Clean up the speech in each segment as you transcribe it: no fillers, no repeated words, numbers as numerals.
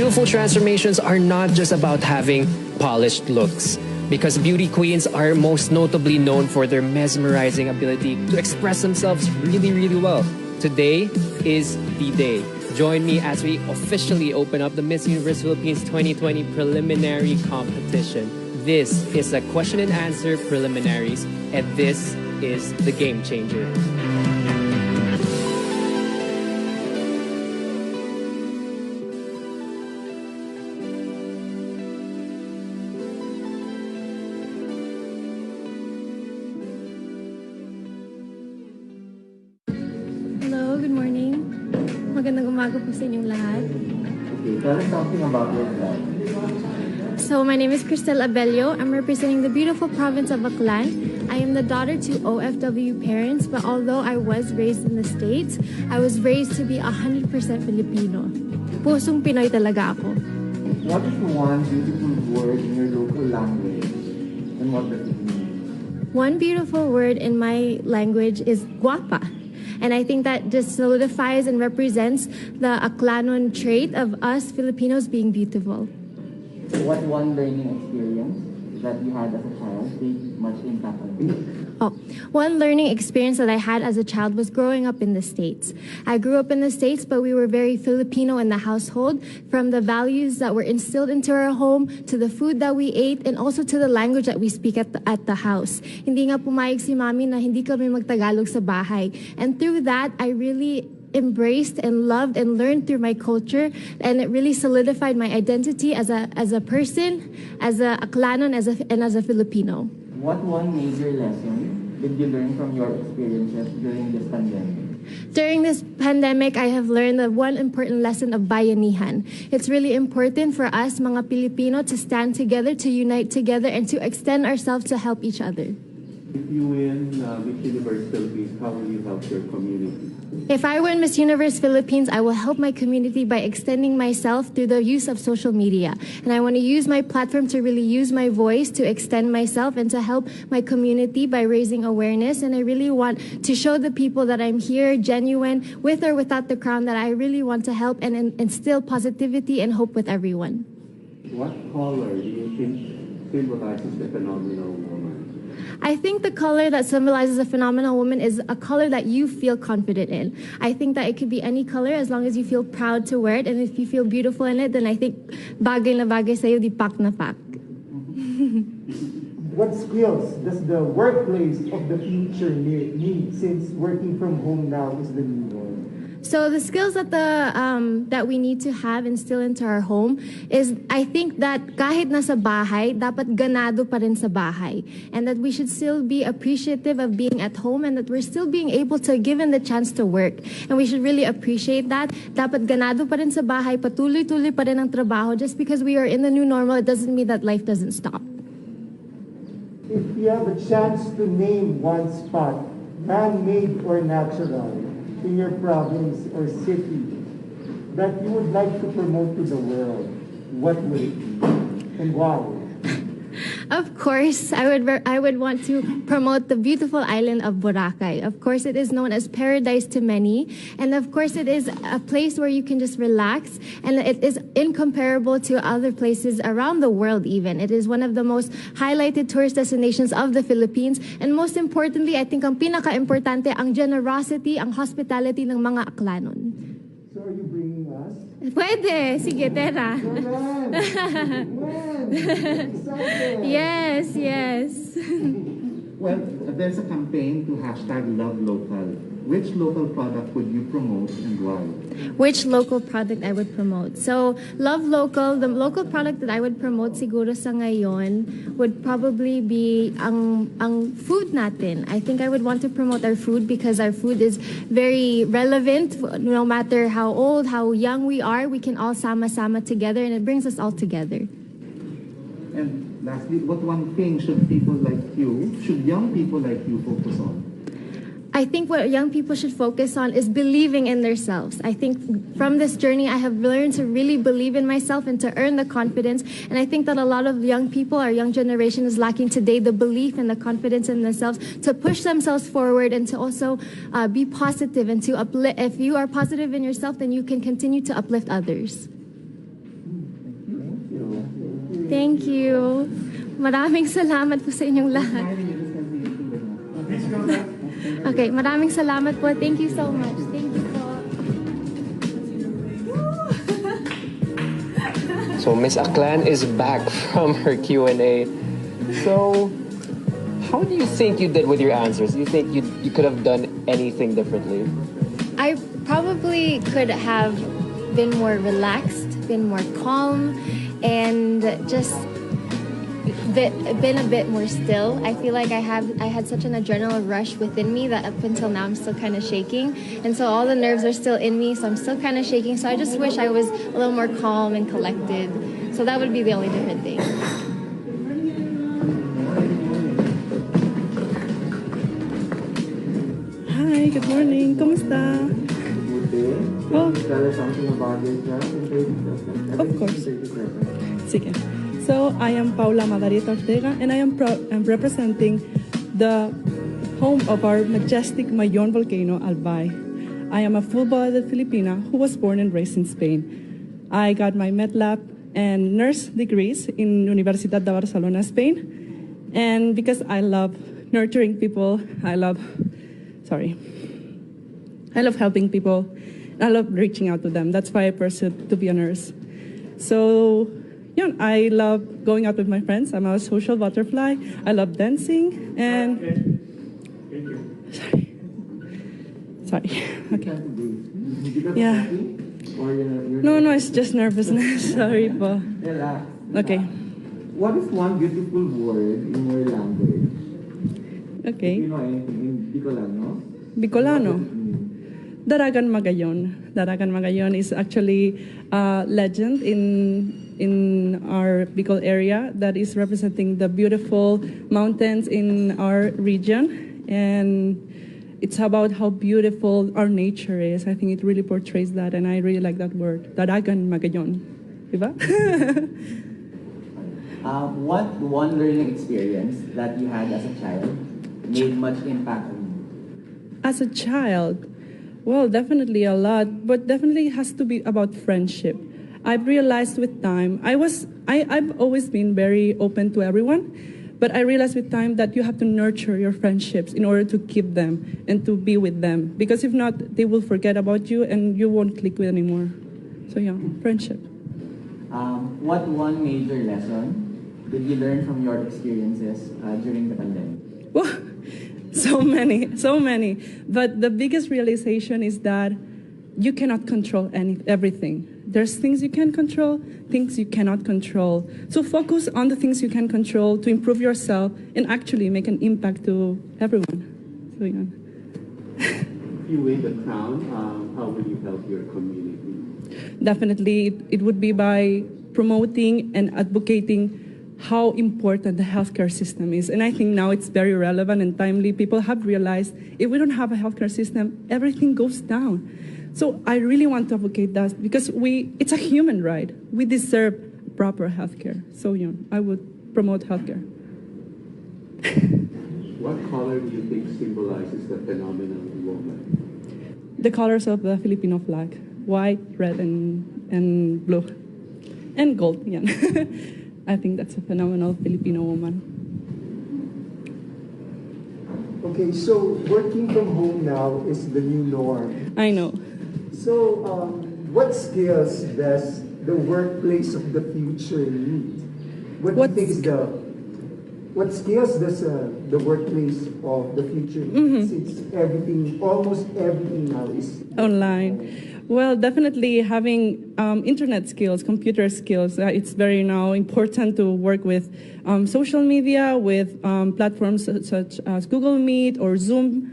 beautiful transformations are not just about having polished looks, because beauty queens are most notably known for their mesmerizing ability to express themselves really, really well. Today is the day. Join me as we officially open up the Miss Universe Philippines 2020 preliminary competition. This is a question and answer preliminaries, and this is the game changer. Hello, good morning. Magandang umaga po sa inyong lahat. Okay, tell us something about yourself. So, my name is Cristel Abello. I'm representing the beautiful province of Aklan. I am the daughter to OFW parents, but although I was raised in the States, I was raised to be 100% Filipino. Pusong Pinoy talaga ako. What is one beautiful word in your local language, and what does it mean? One beautiful word in my language is guapa. And I think that just solidifies and represents the Aklanon trait of us Filipinos being beautiful. What one learning experience that you had as a child made much impact on you? One learning experience that I had as a child was growing up in the States. I grew up in the States, but we were very Filipino in the household, from the values that were instilled into our home, to the food that we ate, and also to the language that we speak at the house. Hindi nga pumayag si mami na hindi kami magtagalog sa bahay. And through that, I really embraced and loved and learned through my culture, and it really solidified my identity as a person, as a Aklanon, and as a Filipino. What one major lesson did you learn from your experiences during this pandemic? During this pandemic, I have learned the one important lesson of bayanihan. It's really important for us, mga Pilipino, to stand together, to unite together, and to extend ourselves to help each other. If you win Miss Universe Philippines, how will you help your community? If I win Miss Universe Philippines, I will help my community by extending myself through the use of social media. And I want to use my platform to really use my voice to extend myself and to help my community by raising awareness. And I really want to show the people that I'm here, genuine, with or without the crown, that I really want to help and instill positivity and hope with everyone. What color do you think symbolizes the phenomenal woman? I think the color that symbolizes a phenomenal woman is a color that you feel confident in. I think that it could be any color as long as you feel proud to wear it, and if you feel beautiful in it, then I think bagay na bagay sa'yo, di pak na pak. What skills does the workplace of the future need, since working from home now is the new norm? So the skills that that we need to have instill into our home is, I think that kahit nasa bahay, dapat ganado pa rin sa bahay, and that we should still be appreciative of being at home, and that we're still being able to given the chance to work, and we should really appreciate that. Dapat ganado pa rin sa bahay, patuloy-tuloy pa rin ang trabaho. Just because we are in the new normal, it doesn't mean that life doesn't stop. If you have a chance to name one spot, man-made or natural, in your province or city that you would like to promote to the world, what would it be and why? Of course, I would want to promote the beautiful island of Boracay. Of course, it is known as paradise to many, and of course, it is a place where you can just relax, and it is incomparable to other places around the world even. It is one of the most highlighted tourist destinations of the Philippines, and most importantly, I think ang pinaka-importante, ang generosity, ang hospitality ng mga Aklanon. So are you bringing us? Pwede! Sige, tera. Yes, yes. Well, there's a campaign to #LoveLocal. Which local product would you promote and why? Which local product I would promote? So, Love Local, the local product that I would promote siguro sa ngayon would probably be ang food natin. I think I would want to promote our food because our food is very relevant. No matter how old, how young we are, we can all sama-sama together, and it brings us all together. And lastly, what one thing should young people like you focus on? I think what young people should focus on is believing in themselves. I think from this journey, I have learned to really believe in myself and to earn the confidence. And I think that a lot of young people, our young generation, is lacking today the belief and the confidence in themselves to push themselves forward and to also be positive and to uplift. If you are positive in yourself, then you can continue to uplift others. Thank you. Maraming salamat po sa inyong lahat. Okay, maraming salamat po. Thank you so much. Thank you po. So Miss Aklan is back from her Q&A. So, how do you think you did with your answers? Do you think you could have done anything differently? I probably could have been more relaxed, been more calm, and just been a bit more still. I feel like I had such an adrenaline rush within me that up until now I'm still kind of shaking, and so all the nerves are still in me, so I'm still kind of shaking. So I just wish I was a little more calm and collected. So that would be the only different thing. Hi, good morning. Kumusta? Good day. Oh. Can you tell us something about yourself in 30 seconds? Of course. 30 seconds. Sige. So, I am Paula Margarita Ortega, and I'm representing the home of our majestic Mayon volcano, Albay. I am a full-blooded Filipina who was born and raised in Spain. I got my MedLab and nurse degrees in Universidad de Barcelona, Spain. And because I love nurturing people, I love helping people. I love reaching out to them. That's why I pursued to be a nurse. So, yeah, I love going out with my friends. I'm a social butterfly. I love dancing and. Sorry. Okay. Yeah. No, it's just nervousness. Sorry po. Relax. Okay. What is one beautiful word in your language? Okay. You know anything in Bicolano? Bicolano. Daragan Magayon. Daragan Magayon is actually a legend in our Bicol area that is representing the beautiful mountains in our region, and it's about how beautiful our nature is. I think it really portrays that, and I really like that word, Daragan Magayon. Diba? What one learning experience that you had as a child made much impact on you? As a child, well, definitely a lot, but definitely it has to be about friendship. I've realized with time, I've always been very open to everyone, but I realized with time that you have to nurture your friendships in order to keep them and to be with them. Because if not, they will forget about you and you won't click with anymore. So yeah, friendship. What one major lesson did you learn from your experiences during the pandemic? Well, so many. But the biggest realization is that you cannot control everything. There's things you can control, things you cannot control. So focus on the things you can control to improve yourself and actually make an impact to everyone. So yeah. If you win the crown, how will you help your community? Definitely, it would be by promoting and advocating how important the healthcare system is. And I think now it's very relevant and timely. People have realized if we don't have a healthcare system, everything goes down. So I really want to advocate that because it's a human right. We deserve proper healthcare. So yeah, I would promote healthcare. What color do you think symbolizes the phenomenal woman? The colors of the Filipino flag: white, red, and blue, and gold. Yeah. I think that's a phenomenal Filipino woman. Okay, so working from home now is the new norm. I know. So, what skills does the workplace of the future need? What skills does the workplace of the future need? Since almost everything now is Online. Well, definitely having internet skills, computer skills. It's very now important to work with social media, with platforms such as Google Meet or Zoom,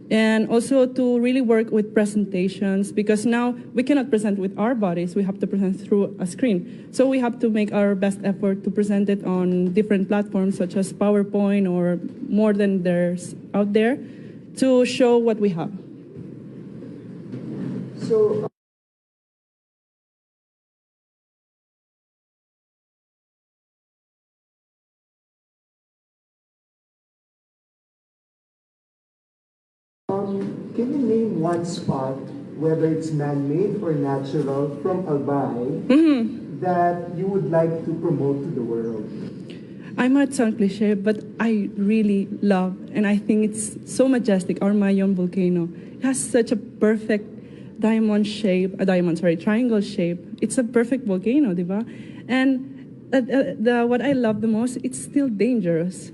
and also to really work with presentations because now we cannot present with our bodies. We have to present through a screen. So we have to make our best effort to present it on different platforms such as PowerPoint or more than there's out there to show what we have. so. Can you name one spot, whether it's man-made or natural, from Albay, that you would like to promote to the world? I might sound cliche, but I really love, and I think it's so majestic, our Mayon volcano. It has such a perfect triangle shape. It's a perfect volcano, diba? And what I love the most, it's still dangerous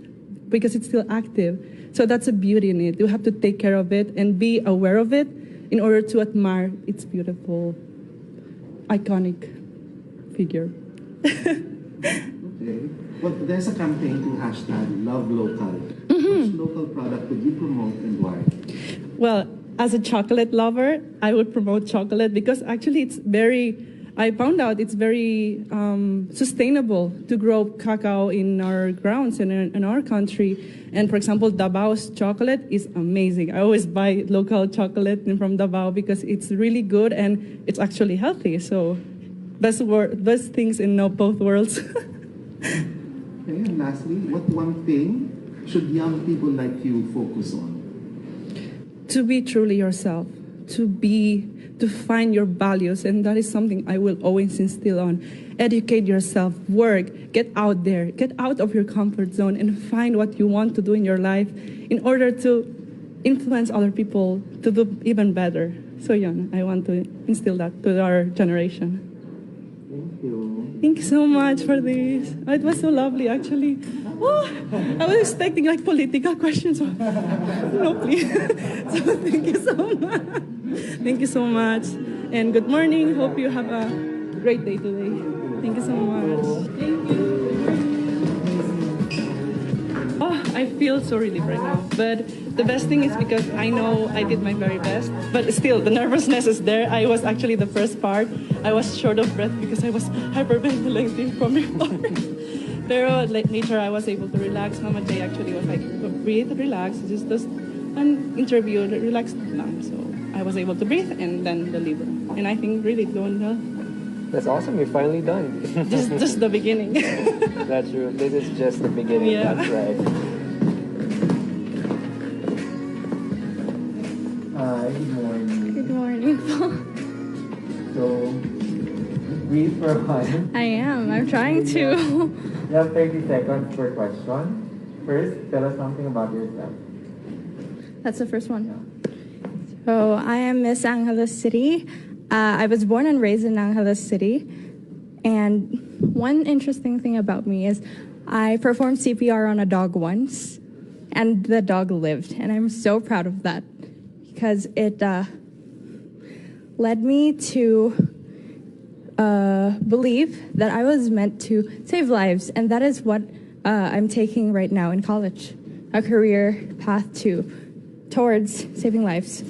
because it's still active. So that's a beauty in it. You have to take care of it and be aware of it in order to admire its beautiful, iconic figure. Okay. Well, there's a campaign to hashtag Love Local. Which local product would you promote and why? Well, as a chocolate lover, I would promote chocolate because actually I found out it's very sustainable to grow cacao in our grounds and in our country. And for example, Dabao's chocolate is amazing. I always buy local chocolate from Dabao because it's really good and it's actually healthy. So best things in both worlds. Okay, and lastly, what one thing should young people like you focus on? To be truly yourself, to find your values, and that is something I will always instill on. Educate yourself, work, get out there, get out of your comfort zone and find what you want to do in your life in order to influence other people to do even better. So yeah, I want to instill that to our generation. Thank you. Thank you so much for this. Oh, it was so lovely, actually. Oh, I was expecting like political questions. No, please. So thank you so much. Thank you so much. And good morning. Hope you have a great day today. Thank you so much. Thank you. Oh, I feel so relieved right now. But the best thing is because I know I did my very best. But still, the nervousness is there. I was actually the first part. I was short of breath because I was hyperventilating from before. Pero later, I was able to relax. Mama J actually was like, breathe, relax. Just an interview, relax lang. So I was able to breathe and then deliver. And I think really going well. That's awesome. You're finally done. Just the beginning. That's true. This is just the beginning. Yeah. That's right. Hi, good morning. Good morning, Paul. So, breathe for a while. I am. I'm trying to. You have 30 seconds per question. First, tell us something about yourself. That's the first one. So I am Miss Angeles City. I was born and raised in Angeles City. And one interesting thing about me is I performed CPR on a dog once, and the dog lived. And I'm so proud of that because it led me to believe that I was meant to save lives. And that is what I'm taking right now in college, a career path towards saving lives.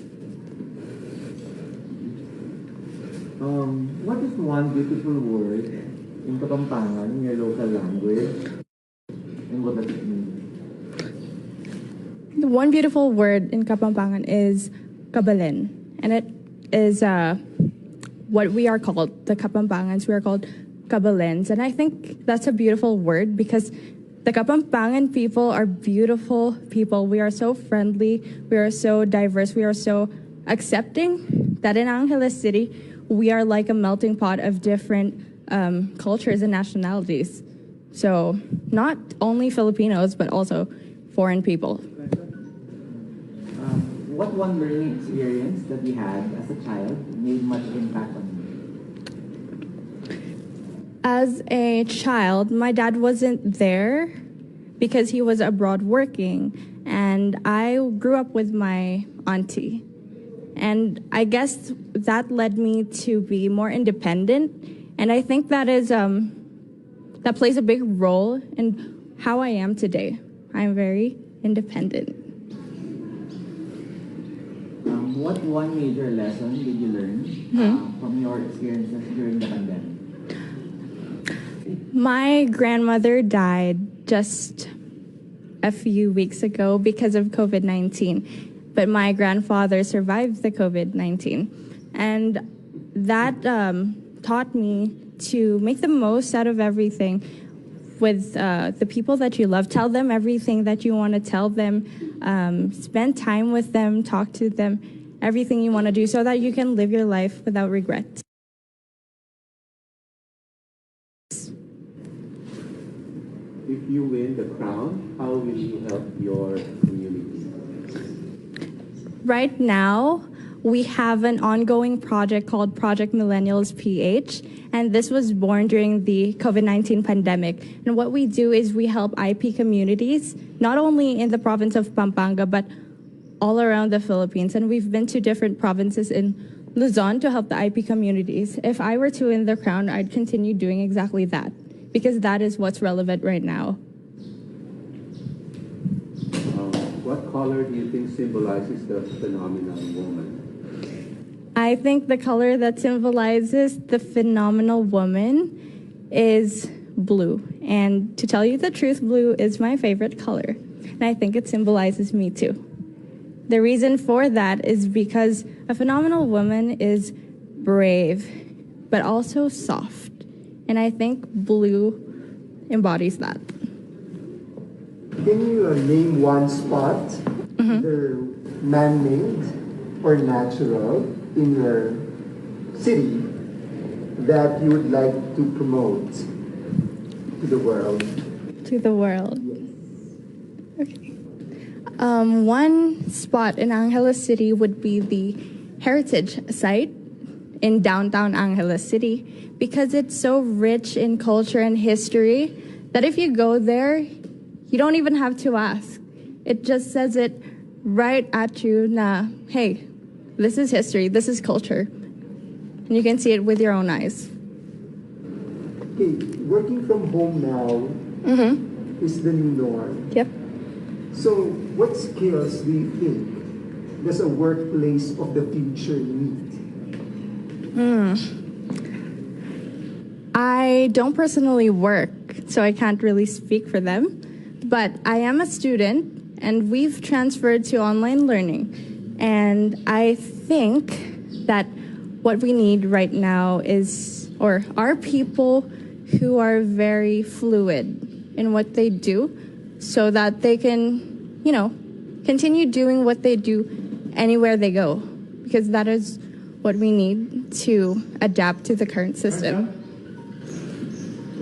What is one beautiful word in Kapampangan, in your local language? And what does it mean? The one beautiful word in Kapampangan is kabalen, and it is what we are called, the Kapampangans. We are called kabalens, and I think that's a beautiful word because the Kapampangan people are beautiful people. We are so friendly, we are so diverse, we are so accepting that in Angeles City, we are like a melting pot of different cultures and nationalities. So not only Filipinos, but also foreign people. What one learning experience that you had as a child made much impact on you? As a child, my dad wasn't there because he was abroad working, and I grew up with my auntie. And I guess that led me to be more independent, and I think that is that plays a big role in how I am today. I'm very independent. What one major lesson did you learn from your experiences during the pandemic? My grandmother died just a few weeks ago because of COVID-19, but my grandfather survived the COVID-19. And that taught me to make the most out of everything with the people that you love. Tell them everything that you want to tell them. Spend time with them, talk to them, everything you want to do so that you can live your life without regret. If you win the crown, how will you help your community? Right now, we have an ongoing project called Project Millennials PH, and this was born during the COVID-19 pandemic. And what we do is we help IP communities, not only in the province of Pampanga, but all around the Philippines. And we've been to different provinces in Luzon to help the IP communities. If I were to win the crown, I'd continue doing exactly that, because that is what's relevant right now. What color do you think symbolizes the phenomenal woman? I think the color that symbolizes the phenomenal woman is blue. And to tell you the truth, blue is my favorite color. And I think it symbolizes me too. The reason for that is because a phenomenal woman is brave, but also soft. And I think blue embodies that. Can you name one spot, either man-made or natural, in your city that you would like to promote to the world? To the world. Yes. Okay. One spot in Angeles City would be the heritage site in downtown Angeles City, because it's so rich in culture and history that if you go there, you don't even have to ask. It just says it right at you na, hey, this is history, this is culture. And you can see it with your own eyes. Okay, working from home now is the new norm. Yep. So what skills do you think does a workplace of the future need? I don't personally work, so I can't really speak for them. But I am a student, and we've transferred to online learning. And I think that what we need right now is, or are people who are very fluid in what they do, so that they can, you know, continue doing what they do anywhere they go. Because that is what we need to adapt to the current system.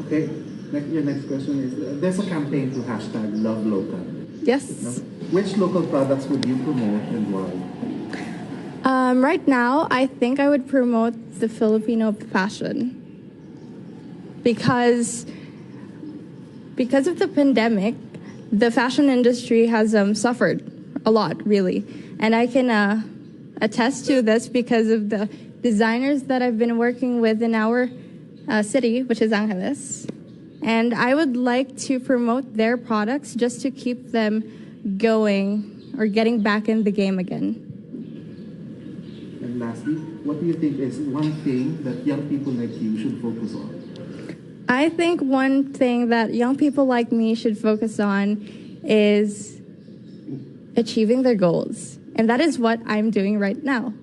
Okay, your next question is, there's a campaign to hashtag Love Local. Yes. Which local products would you promote and why? Right now, I think I would promote the Filipino fashion. Because of the pandemic, the fashion industry has suffered a lot, really. And I can attest to this because of the designers that I've been working with in our city, which is Angeles. And I would like to promote their products just to keep them going or getting back in the game again. And lastly, what do you think is one thing that young people like you should focus on? I think one thing that young people like me should focus on is achieving their goals. And that is what I'm doing right now.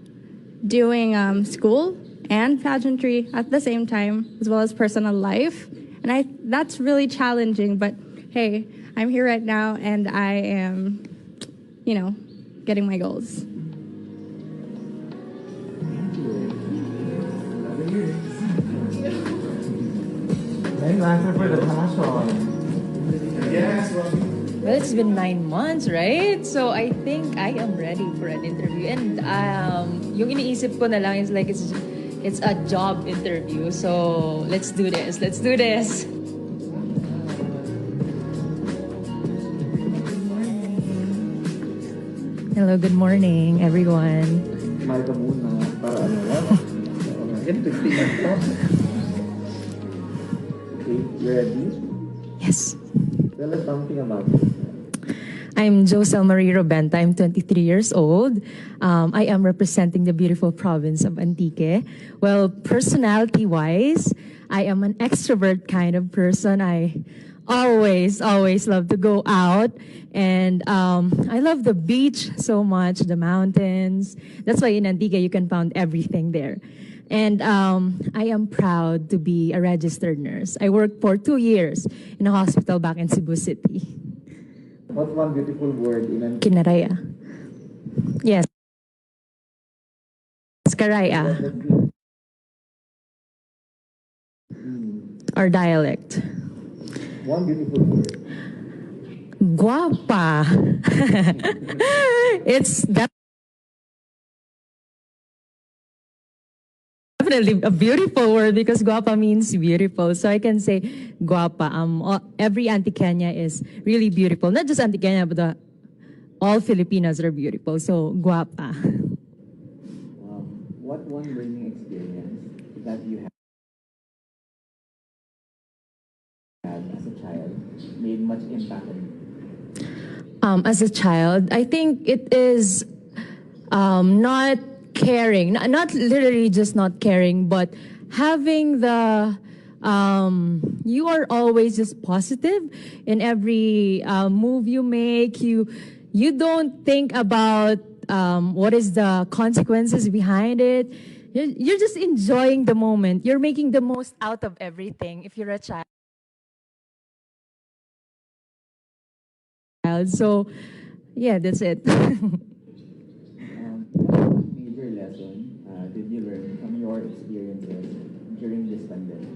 Doing school and pageantry at the same time, as well as personal life. And that's really challenging, but hey, I'm here right now and I am, you know, getting my goals. Nice answer for the passion. Yes, Well, it's been 9 months, right? So I think I am ready for an interview. And yung iniisip ko na lang is like it's a job interview. So let's do this. Let's do this. Hello, good morning, everyone. Smile ka muna para ano yan. interesting and fun. Okay, you ready? Yes. Tell us something about yourself. I'm Josel Marie Robenta. I'm 23 years old. I am representing the beautiful province of Antique. Well, personality-wise, I am an extrovert kind of person. I always love to go out. And I love the beach so much, the mountains. That's why in Antique, you can find everything there. And I am proud to be a registered nurse. I worked for 2 years in a hospital back in Cebu City. What's one beautiful word in an Kinaraya. Yes. Karaya. our dialect. One beautiful word. Guapa. It's definitely a beautiful word because guapa means beautiful. So I can say guapa. Every Antiqueña is really beautiful. Not just Antiqueña, but all Filipinas are beautiful. So guapa. What one learning experience that you had as a child made much impact on you? As a child, I think it is not caring, not literally just not caring, but having the you are always just positive in every move you make. You don't think about what is the consequences behind it. You're just enjoying the moment. You're making the most out of everything if you're a child. So, yeah, that's it. What major lesson did you learn from your experiences during this pandemic?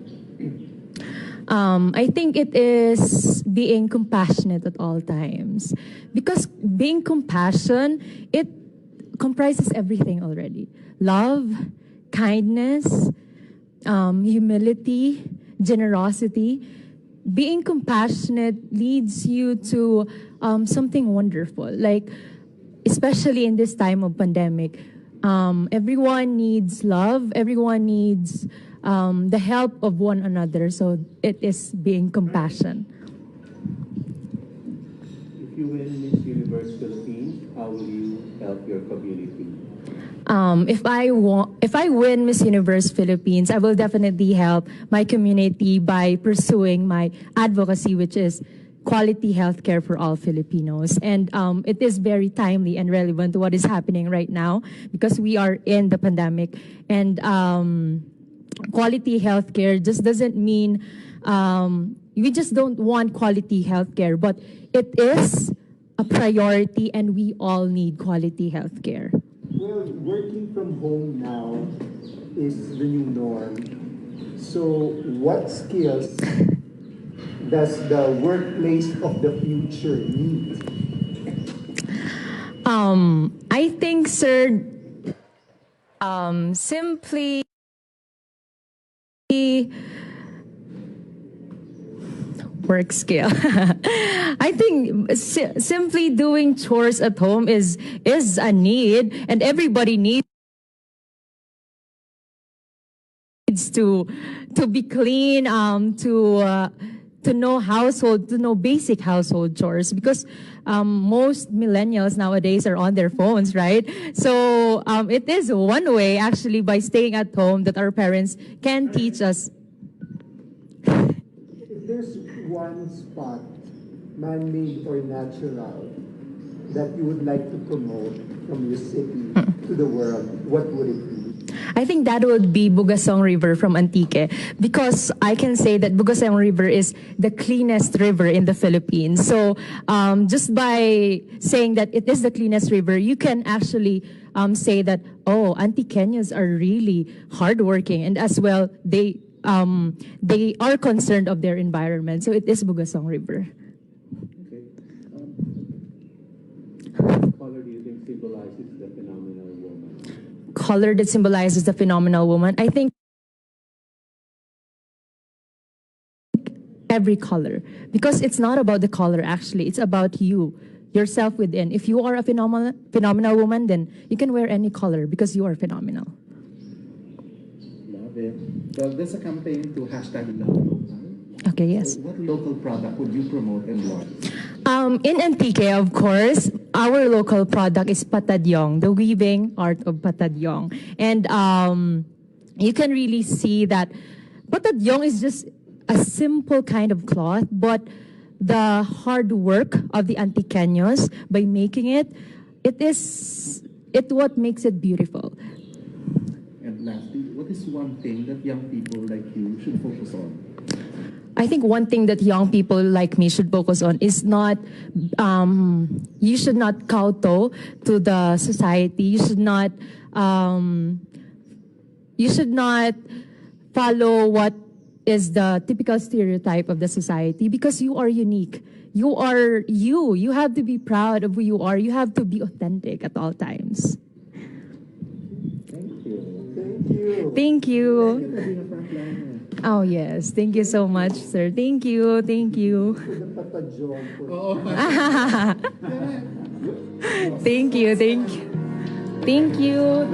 I think it is being compassionate at all times. Because being compassion, it comprises everything already. Love, kindness, humility, generosity. Being compassionate leads you to something wonderful. Like, especially in this time of pandemic, everyone needs love. Everyone needs the help of one another. So it is being compassion. If you win Miss Universe Philippines, how will you help your community? If I win Miss Universe Philippines, I will definitely help my community by pursuing my advocacy, which is quality healthcare for all Filipinos. And it is very timely and relevant to what is happening right now because we are in the pandemic. And quality healthcare just doesn't mean we just don't want quality healthcare, but it is a priority and we all need quality healthcare. Well, working from home now is the new norm. So what skills does the workplace of the future need? I think, sir, simply work skill. I think simply doing chores at home is a need, and everybody needs to be clean, to know basic household chores because most millennials nowadays are on their phones, right? So it is one way actually by staying at home that our parents can teach us. If there's one spot, man-made or natural, that you would like to promote from your city to the world, what would it be? I think that would be Bugasong River from Antique because I can say that Bugasong River is the cleanest river in the Philippines. So just by saying that it is the cleanest river, you can actually say that, oh, Antiqueños are really hardworking and as well they are concerned of their environment. So it is Bugasong River. Okay. What color do you think symbolizes the phenomenal woman? Color that symbolizes the phenomenal woman. I think every color because it's not about the color actually. It's about yourself within. If you are a phenomenal woman, then you can wear any color because you are phenomenal. Love it. Well, there's a campaign to hashtag love local. Okay, yes. So what local product would you promote and launch? In Antique, of course, our local product is Patadyong, the weaving art of Patadyong. And you can really see that Patadyong is just a simple kind of cloth, but the hard work of the Antiqueños by making it what makes it beautiful. And lastly, what is one thing that young people like you should focus on? I think one thing that young people like me should focus on is not, you should not kowtow to the society. You should not follow what is the typical stereotype of the society because you are unique. You are you. You have to be proud of who you are. You have to be authentic at all times. Thank you. Thank you. Oh, yes. Thank you so much, sir. Thank you. Thank you. Thank you. Thank you. Thank you.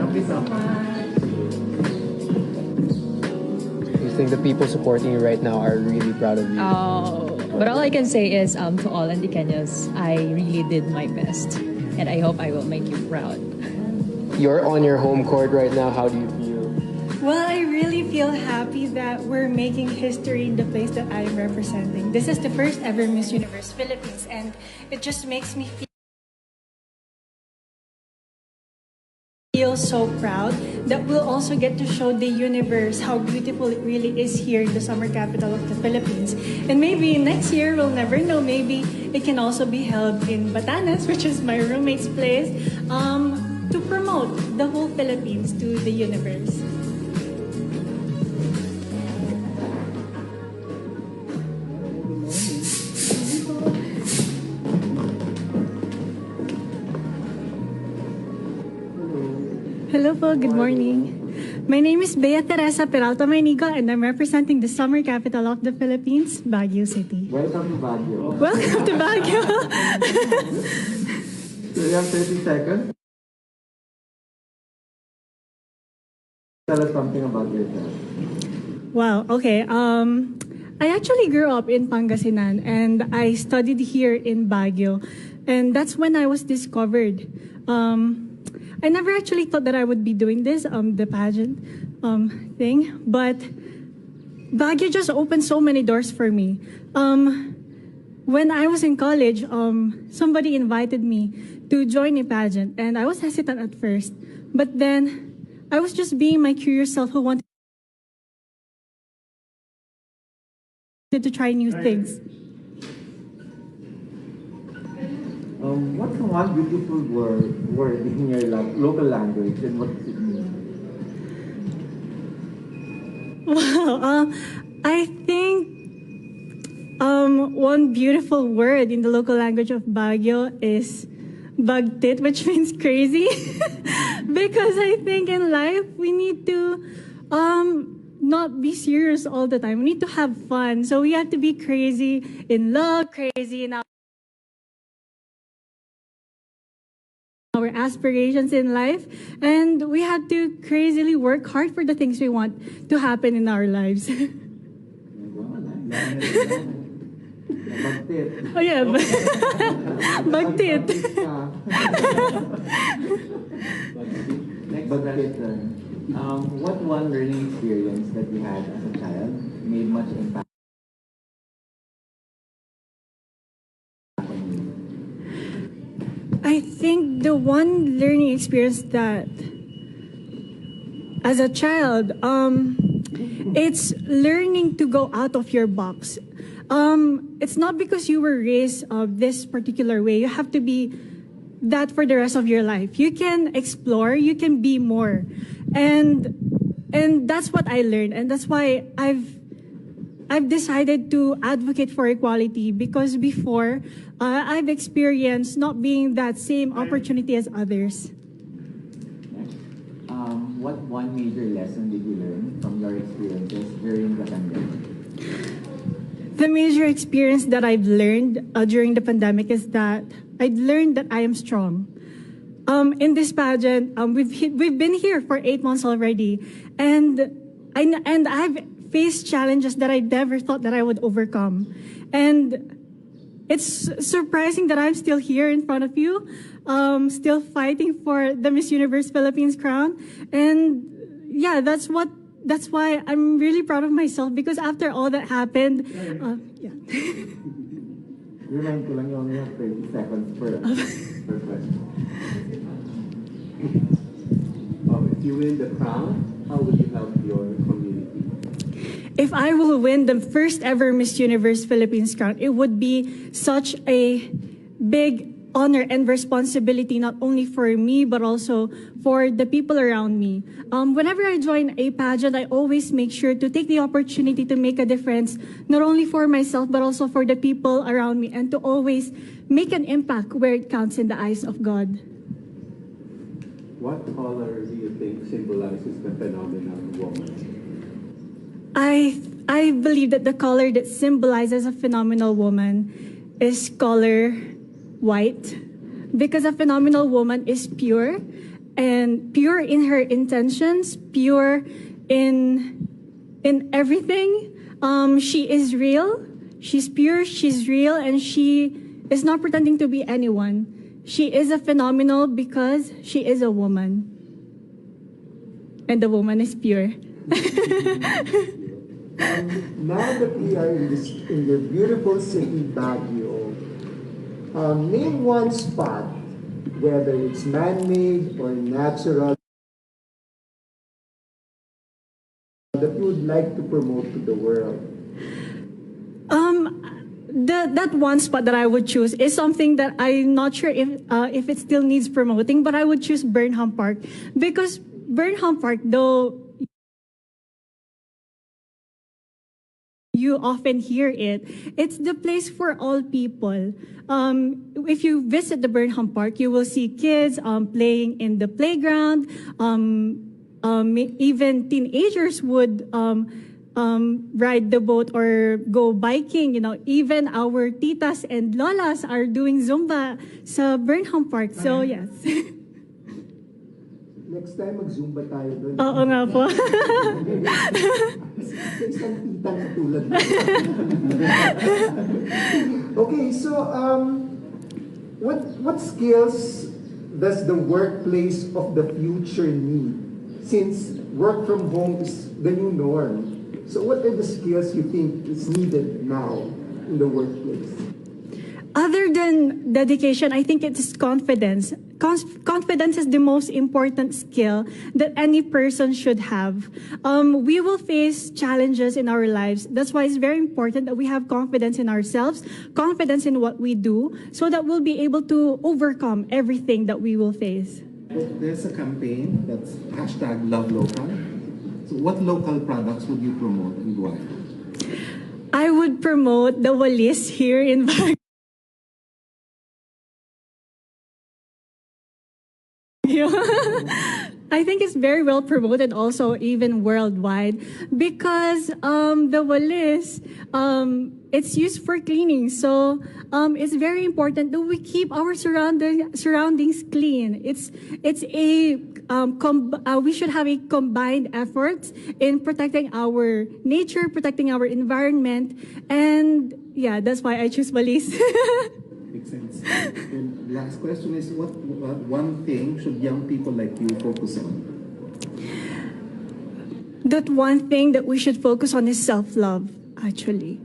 You think the people supporting you right now are really proud of you? Oh, but all I can say is to all Antiqueños, I really did my best. And I hope I will make you proud. You're on your home court right now. How do you feel? Well, I really feel happy that we're making history in the place that I'm representing. This is the first ever Miss Universe Philippines, and it just makes me feel so proud that we'll also get to show the universe how beautiful it really is here in the summer capital of the Philippines. And maybe next year, we'll never know, maybe it can also be held in Batanes, which is my roommate's place, to promote the whole Philippines to the universe. Hello po, good morning. My name is Bea Teresa Peralta Mainigo and I'm representing the summer capital of the Philippines, Baguio City. Welcome to Baguio. Welcome to Baguio. So you have 30 seconds. Tell us something about yourself. Wow, okay. I actually grew up in Pangasinan and I studied here in Baguio. And that's when I was discovered. I never actually thought that I would be doing this, the pageant thing, but Baguio just opened so many doors for me. When I was in college, somebody invited me to join a pageant, and I was hesitant at first, but then I was just being my curious self who wanted to try new things. What's one beautiful word in your local language and what does it mean? Wow, I think one beautiful word in the local language of Baguio is bagtit, which means crazy. Because I think in life we need to not be serious all the time. We need to have fun. So we have to be crazy in love, crazy in our aspirations in life, and we have to crazily work hard for the things we want to happen in our lives. Bagtit. Oh yeah, bagtit. Next question. What one learning experience that you had as a child made much impact on you? I think the one learning experience that, as a child, it's learning to go out of your box. It's not because you were raised this particular way. You have to be that for the rest of your life. You can explore, you can be more. And that's what I learned. And that's why I've decided to advocate for equality, because before I've experienced not being that same opportunity as others. What one major lesson did you learn from your experiences during the pandemic? The major experience that I've learned during the pandemic is that I've learned that I am strong. In this pageant, we've been here for 8 months already, and I've faced challenges that I never thought that I would overcome. And it's surprising that I'm still here in front of you, still fighting for the Miss Universe Philippines crown. And yeah, that's why I'm really proud of myself, because after all that happened, yeah. Remind ko lang, you only have 30 seconds per question. If you win the crown, how will you help your community? If I will win the first ever Miss Universe Philippines crown, it would be such a big honor and responsibility, not only for me, but also for the people around me. Whenever I join a pageant, I always make sure to take the opportunity to make a difference, not only for myself, but also for the people around me, and to always make an impact where it counts in the eyes of God. What color do you think symbolizes the phenomenon woman? I believe that the color that symbolizes a phenomenal woman is color white, because a phenomenal woman is pure, and pure in her intentions, pure in everything. She is real. She's pure. She's real, and she is not pretending to be anyone. She is a phenomenal because she is a woman, and the woman is pure. Now that we are in the beautiful city Baguio, name one spot, whether it's man-made or natural, that you would like to promote to the world. That one spot that I would choose is something that I'm not sure if it still needs promoting, but I would choose Burnham Park, because Burnham Park, though you often hear it, it's the place for all people. If you visit the Burnham Park, you will see kids playing in the playground. Even teenagers would ride the boat or go biking. You know, even our titas and lolas are doing Zumba sa Burnham Park. So yes. Next time, mag-Zumba tayo doon. Oo nga po. Sa isang titang katulad. Okay, so what skills does the workplace of the future need? Since work from home is the new norm, so what are the skills you think is needed now in the workplace? Other than dedication, I think it is confidence. Confidence is the most important skill that any person should have. We will face challenges in our lives. That's why it's very important that we have confidence in ourselves, confidence in what we do, so that we'll be able to overcome everything that we will face. There's a campaign that's #LoveLocal. So what local products would you promote and why? I would promote the Walis here in Baguio. I think it's very well promoted also even worldwide, because the Walis, it's used for cleaning. So it's very important that we keep our surroundings clean. We should have a combined effort in protecting our nature, protecting our environment, and yeah, that's why I choose Walis. Makes sense. And last question is, what one thing should young people like you focus on? That one thing that we should focus on is self-love, actually.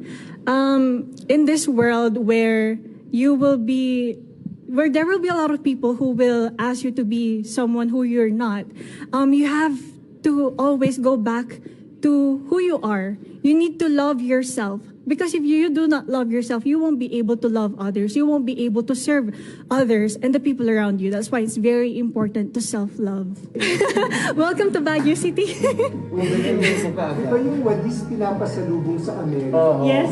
In this world where there will be a lot of people who will ask you to be someone who you're not, you have to always go back to who you are. You need to love yourself. Because if you do not love yourself, you won't be able to love others. You won't be able to serve others and the people around you. That's why it's very important to self-love. Welcome to Baguio City. Ito yung Walis pinapasalubong sa Amerika. Yes.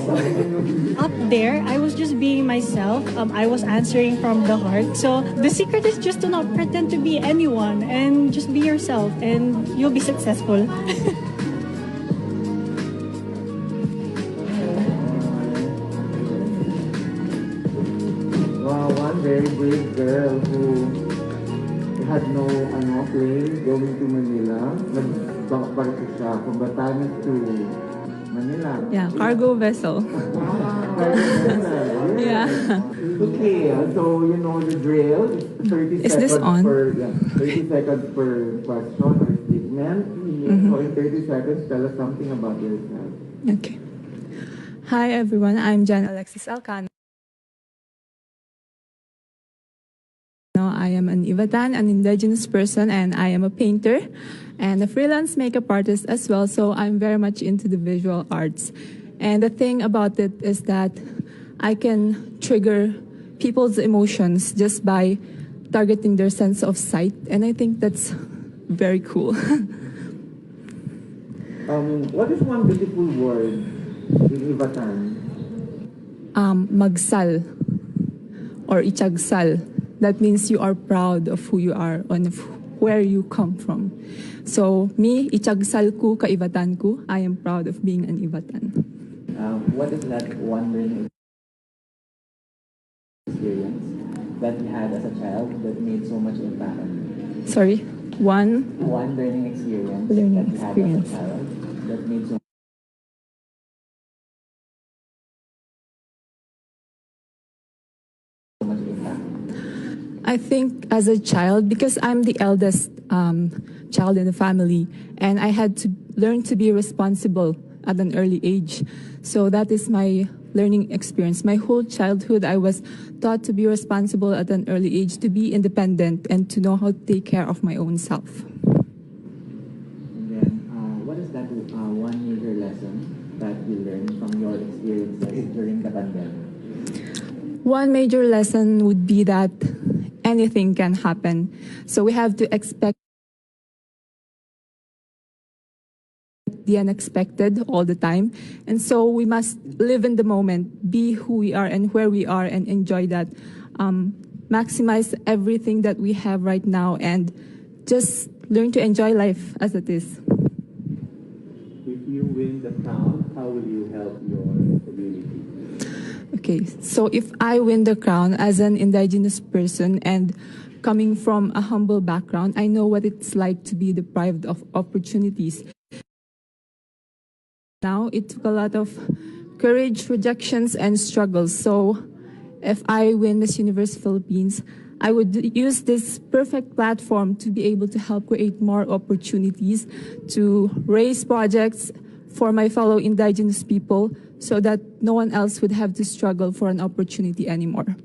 Up there, I was just being myself. I was answering from the heart. So the secret is just to not pretend to be anyone and just be yourself, and you'll be successful. Very brave girl who had no plane going to Manila. Nagbarko siya from Batanes to Manila. Yeah, cargo vessel. Cargo vessel. Yeah. Okay, so you know the drill. 30 Is seconds this on? 30 seconds per question or statement. So in 30 seconds, tell us something about yourself. Okay. Hi everyone, I'm Jan Alexis Alcano. I am an Ivatan, an indigenous person, and I am a painter and a freelance makeup artist as well. So I'm very much into the visual arts. And the thing about it is that I can trigger people's emotions just by targeting their sense of sight. And I think that's very cool. What is one beautiful word in Ivatan? Magsal or ichagsal. That means you are proud of who you are and of where you come from. So me, ichagsal ko ka Ivatan ko. I am proud of being an Ivatan. What is that one learning experience that you had as a child that made so much impact on you? Sorry, one learning experience Learning that you experience. had as a child that made so much impact. I think as a child, because I'm the eldest child in the family, and I had to learn to be responsible at an early age. So that is my learning experience. My whole childhood, I was taught to be responsible at an early age, to be independent, and to know how to take care of my own self. And then, what is that one major lesson that you learned from your experiences during the pandemic? One major lesson would be that anything can happen. So we have to expect the unexpected all the time. And so we must live in the moment, be who we are and where we are, and enjoy that. Maximize everything that we have right now and just learn to enjoy life as it is. If you win the crown, how will you help your community? Okay, so if I win the crown as an indigenous person and coming from a humble background, I know what it's like to be deprived of opportunities. Now, it took a lot of courage, rejections, and struggles. So if I win Miss Universe Philippines, I would use this perfect platform to be able to help create more opportunities, to raise projects for my fellow indigenous people so that no one else would have to struggle for an opportunity anymore.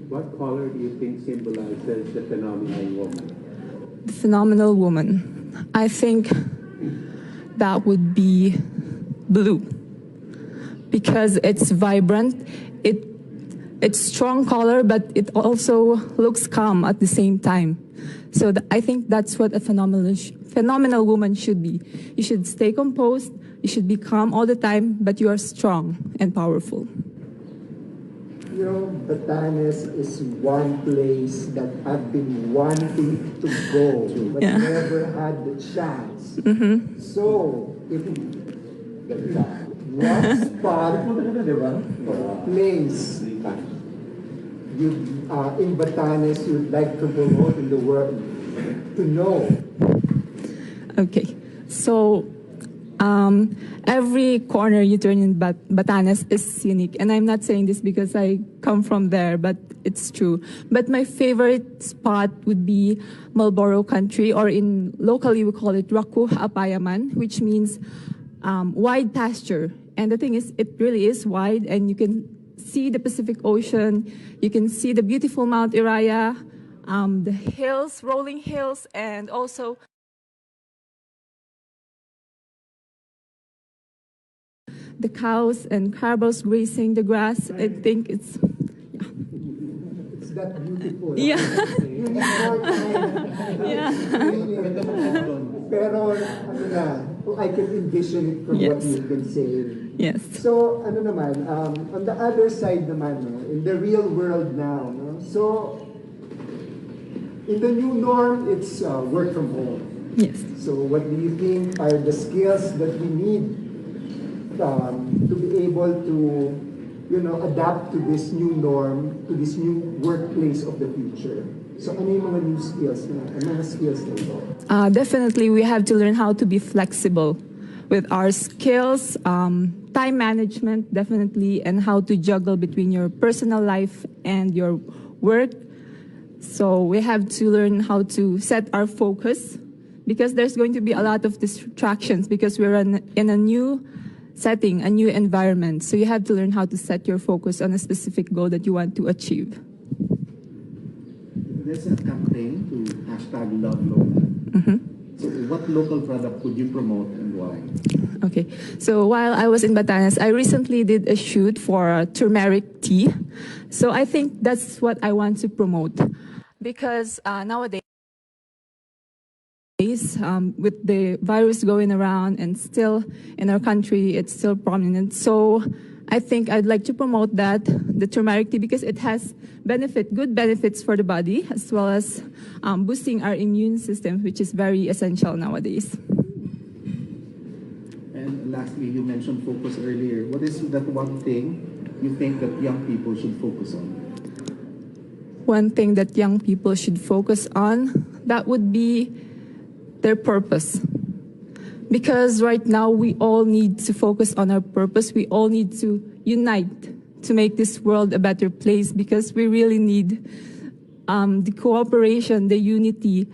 What color do you think symbolizes the phenomenal woman? The phenomenal woman. I think that would be blue because it's vibrant. It's strong color, but it also looks calm at the same time. So I think that's what a phenomenal woman should be. You should stay composed, you should be calm all the time, but you are strong and powerful. You know, Batanes is one place that I've been wanting to go, but never had the chance. Mm-hmm. So, if what spot or place you in Batanes you'd like to promote in the world to know? Okay, so every corner you turn in Batanes is unique. And I'm not saying this because I come from there, but it's true. But my favorite spot would be Marlborough Country, or locally we call it Rakuh Apayaman, which means wide pasture. And the thing is, it really is wide, and you can see the Pacific Ocean, you can see the beautiful Mount Iraya, the hills, rolling hills, and also the cows and carabos grazing the grass. I think it's that beautiful. Yeah. Yeah. Pero ano na, I can envision it from what you've been saying. Yes. So ano naman, on the other side naman, no, in the real world now, no, so in the new norm, it's work from home. Yes. So what do you think are the skills that we need to be able to, you know, adapt to this new norm, to this new workplace of the future? So ano yung mga new skills na, mga skills na ito? Definitely, we have to learn how to be flexible with our skills, time management, definitely, and how to juggle between your personal life and your work. So we have to learn how to set our focus, because there's going to be a lot of distractions because we're in a new setting, a new environment. So you have to learn how to set your focus on a specific goal that you want to achieve. There's a campaign to #LoveLocal. Mm-hmm. So what local product would you promote and why? Okay, so while I was in Batanes, I recently did a shoot for turmeric tea. So I think that's what I want to promote because nowadays, with the virus going around and still in our country, it's still prominent. So I think I'd like to promote that, the turmeric tea, because it has good benefits for the body, as well as boosting our immune system, which is very essential nowadays. And lastly, you mentioned focus earlier. What is that one thing you think that young people should focus on? One thing that young people should focus on, that would be their purpose. Because right now we all need to focus on our purpose. We all need to unite to make this world a better place, because we really need the cooperation, the unity.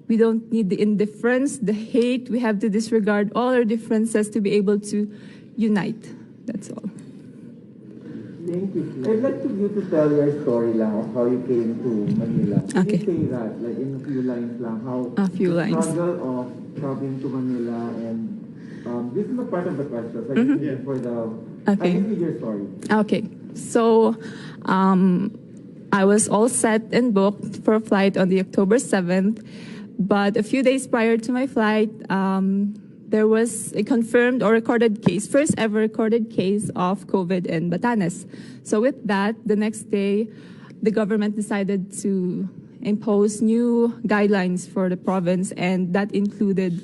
We don't need the indifference, the hate. We have to disregard all our differences to be able to unite. That's all. Thank you. I'd like you to tell your story lang of how you came to Manila. Okay. Can you say that, like in a few lines lang, how A few the lines. struggle of traveling to Manila, and this is a part of the question, so for the, Okay. I need your story. Okay, so I was all set and booked for a flight on the October 7th, but a few days prior to my flight, there was a confirmed or recorded case, first ever recorded case of COVID in Batanes. So with that, the next day, the government decided to impose new guidelines for the province, and that included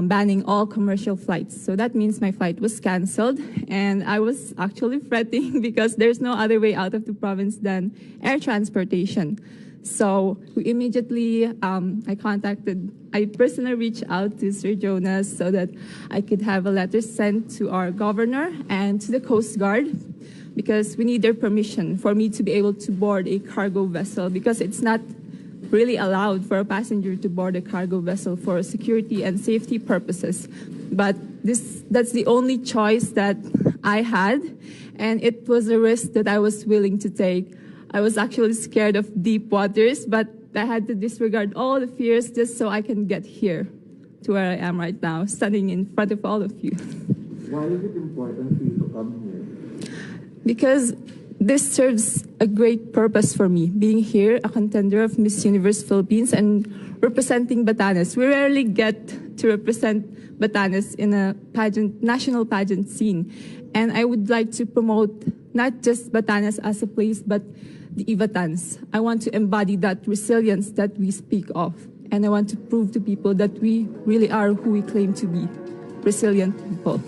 banning all commercial flights. So that means my flight was canceled, and I was actually fretting because there's no other way out of the province than air transportation. So we immediately, I personally reached out to Sir Jonas so that I could have a letter sent to our governor and to the Coast Guard, because we need their permission for me to be able to board a cargo vessel, because it's not really allowed for a passenger to board a cargo vessel for security and safety purposes. But that's the only choice that I had, and it was a risk that I was willing to take. I was actually scared of deep waters, but I had to disregard all the fears just so I can get here to where I am right now, standing in front of all of you. Why is it important for you to come here? Because this serves a great purpose for me, being here, a contender of Miss Universe Philippines and representing Batanes. We rarely get to represent Batanes in a national pageant scene. And I would like to promote not just Batanes as a place, but the Ivatans. I want to embody that resilience that we speak of. And I want to prove to people that we really are who we claim to be, resilient people.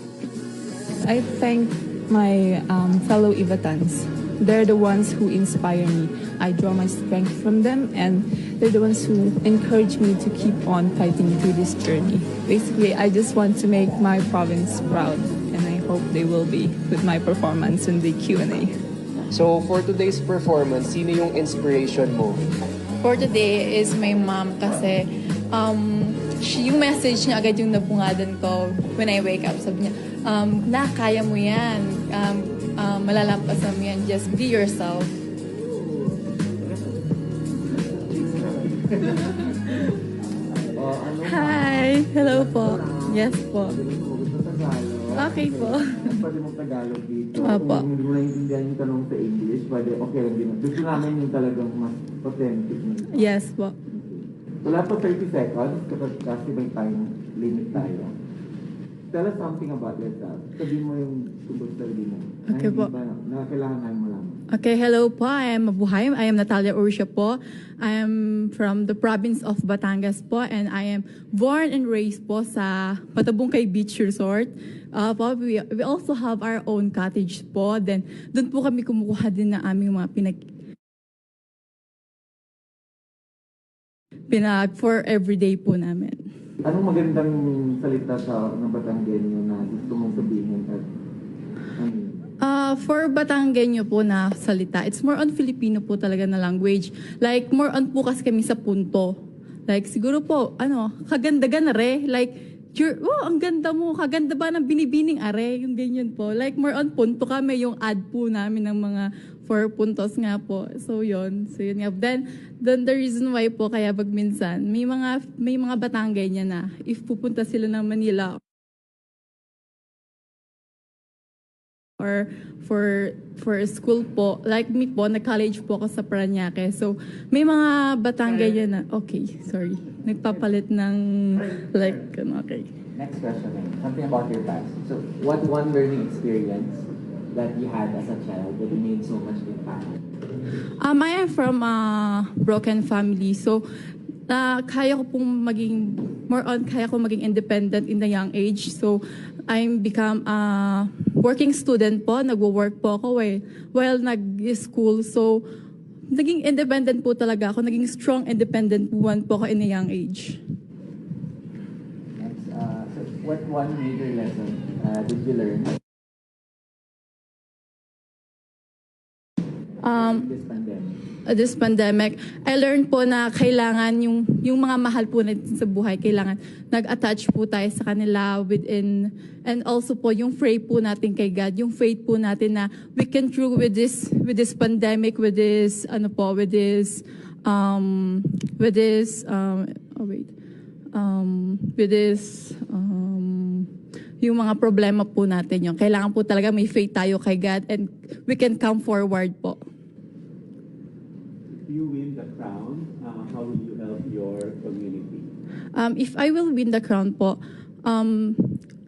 I thank my fellow Ivatans. They're the ones who inspire me. I draw my strength from them, and they're the ones who encourage me to keep on fighting through this journey. Basically, I just want to make my province proud, and I hope they will be with my performance in the Q&A. So for today's performance, sino yung inspiration mo? For today is my mom, kasi yung message niya agad yung nabungadan ko when I wake up. Sabi niya, kaya mo yan. Malalampasan mo yan. Just be yourself. Hi! Hello po. Yes po. Okay po. Pwede mong Tagalog dito. Opo. Kung hindi mo naiintindihan yung tanong sa English, pwede okay lang din. Gusto namin yung talagang mas authentic. Yes po. Wala pa 30 seconds kasi may time limit tayo. Tell us something about yourself. Sabihin mo yung tungkol sa sarili mo. Okay po. Na kailangan namin malaman. Okay, hello po. I am Mabuhay. I am Natalia Ursia po. I am from the province of Batangas po, and I am born and raised po sa Patabungkay Beach Resort. We also have our own cottage po. Then, doon po kami kumukuha din ng aming mga pinag for everyday po namin. Anong magandang salita ng Batanggenyo na gusto mong sabihin? For Batanggenyo po na salita, it's more on Filipino po talaga na language. Like, more on po kasi kami sa punto. Like, siguro po, kaganda ka na re. Like, ang ganda mo, kaganda ba ng binibining are? Yung ganyan po. Like, more on punto kami, yung ad po namin ng mga 4 puntos nga po. So yun nga. Then the reason why po kaya pag minsan may mga Batanggay niya na if pupunta sila ng Manila or for school po, like me po, nag-college po ako sa Parañaque. So may mga Batanggay niya na, okay, sorry, nagpapalit ng like, okay. Next question, something about your past. So, what one learning experience that you had as a child that made so much impact? I am from a broken family. So, kaya ko maging independent in the young age. So, I'm become a working student po. Nagwo-work po ako while nag-school. So, naging independent po talaga ako. Naging strong, independent woman po ako in a young age. Next, so what one major lesson did you learn? This pandemic, I learned po na kailangan yung mga mahal po natin sa buhay, kailangan nag-attach po tayo sa kanila within, and also po yung faith po natin kay God, yung faith po natin na we can through with this pandemic, with this yung mga problema po natin yung kailangan po talaga may faith tayo kay God and we can come forward po. If you win the crown, how will you help your community? If I will win the crown po,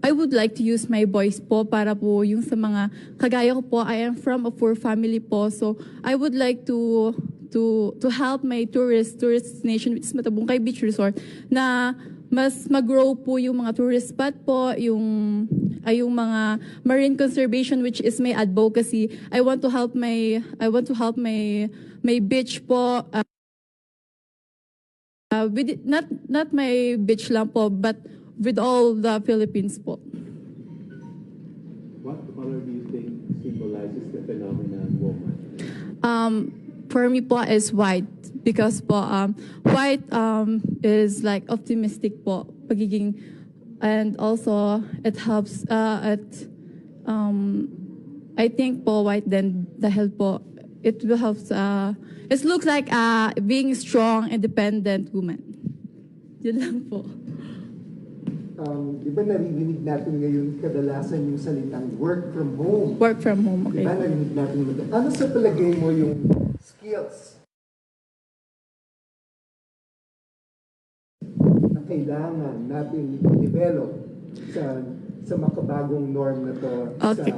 I would like to use my voice po para po yung sa mga kagaya ko po, I am from a poor family po, so I would like to help my tourist destination, which is Matabungkay Beach Resort, na mas mag-grow po yung mga tourist spot po, yung mga marine conservation, which is my advocacy. I want to help my beach po. With not my beach lang po, but with all the Philippines po. What color do you think symbolizes the phenomenon woman? For me po is white. Because po, white is like optimistic po, pagiging, and also it helps, I think po white then dahil po, it will help, it looks like being a strong, independent woman. Yun lang po. Di ba narinig natin ngayon kadalasan yung salitang work from home? Work from home, okay. Di ba narinig natin yung ano sa palagay mo yung skills kailangan natin i-develop sa makabagong norm na to, okay,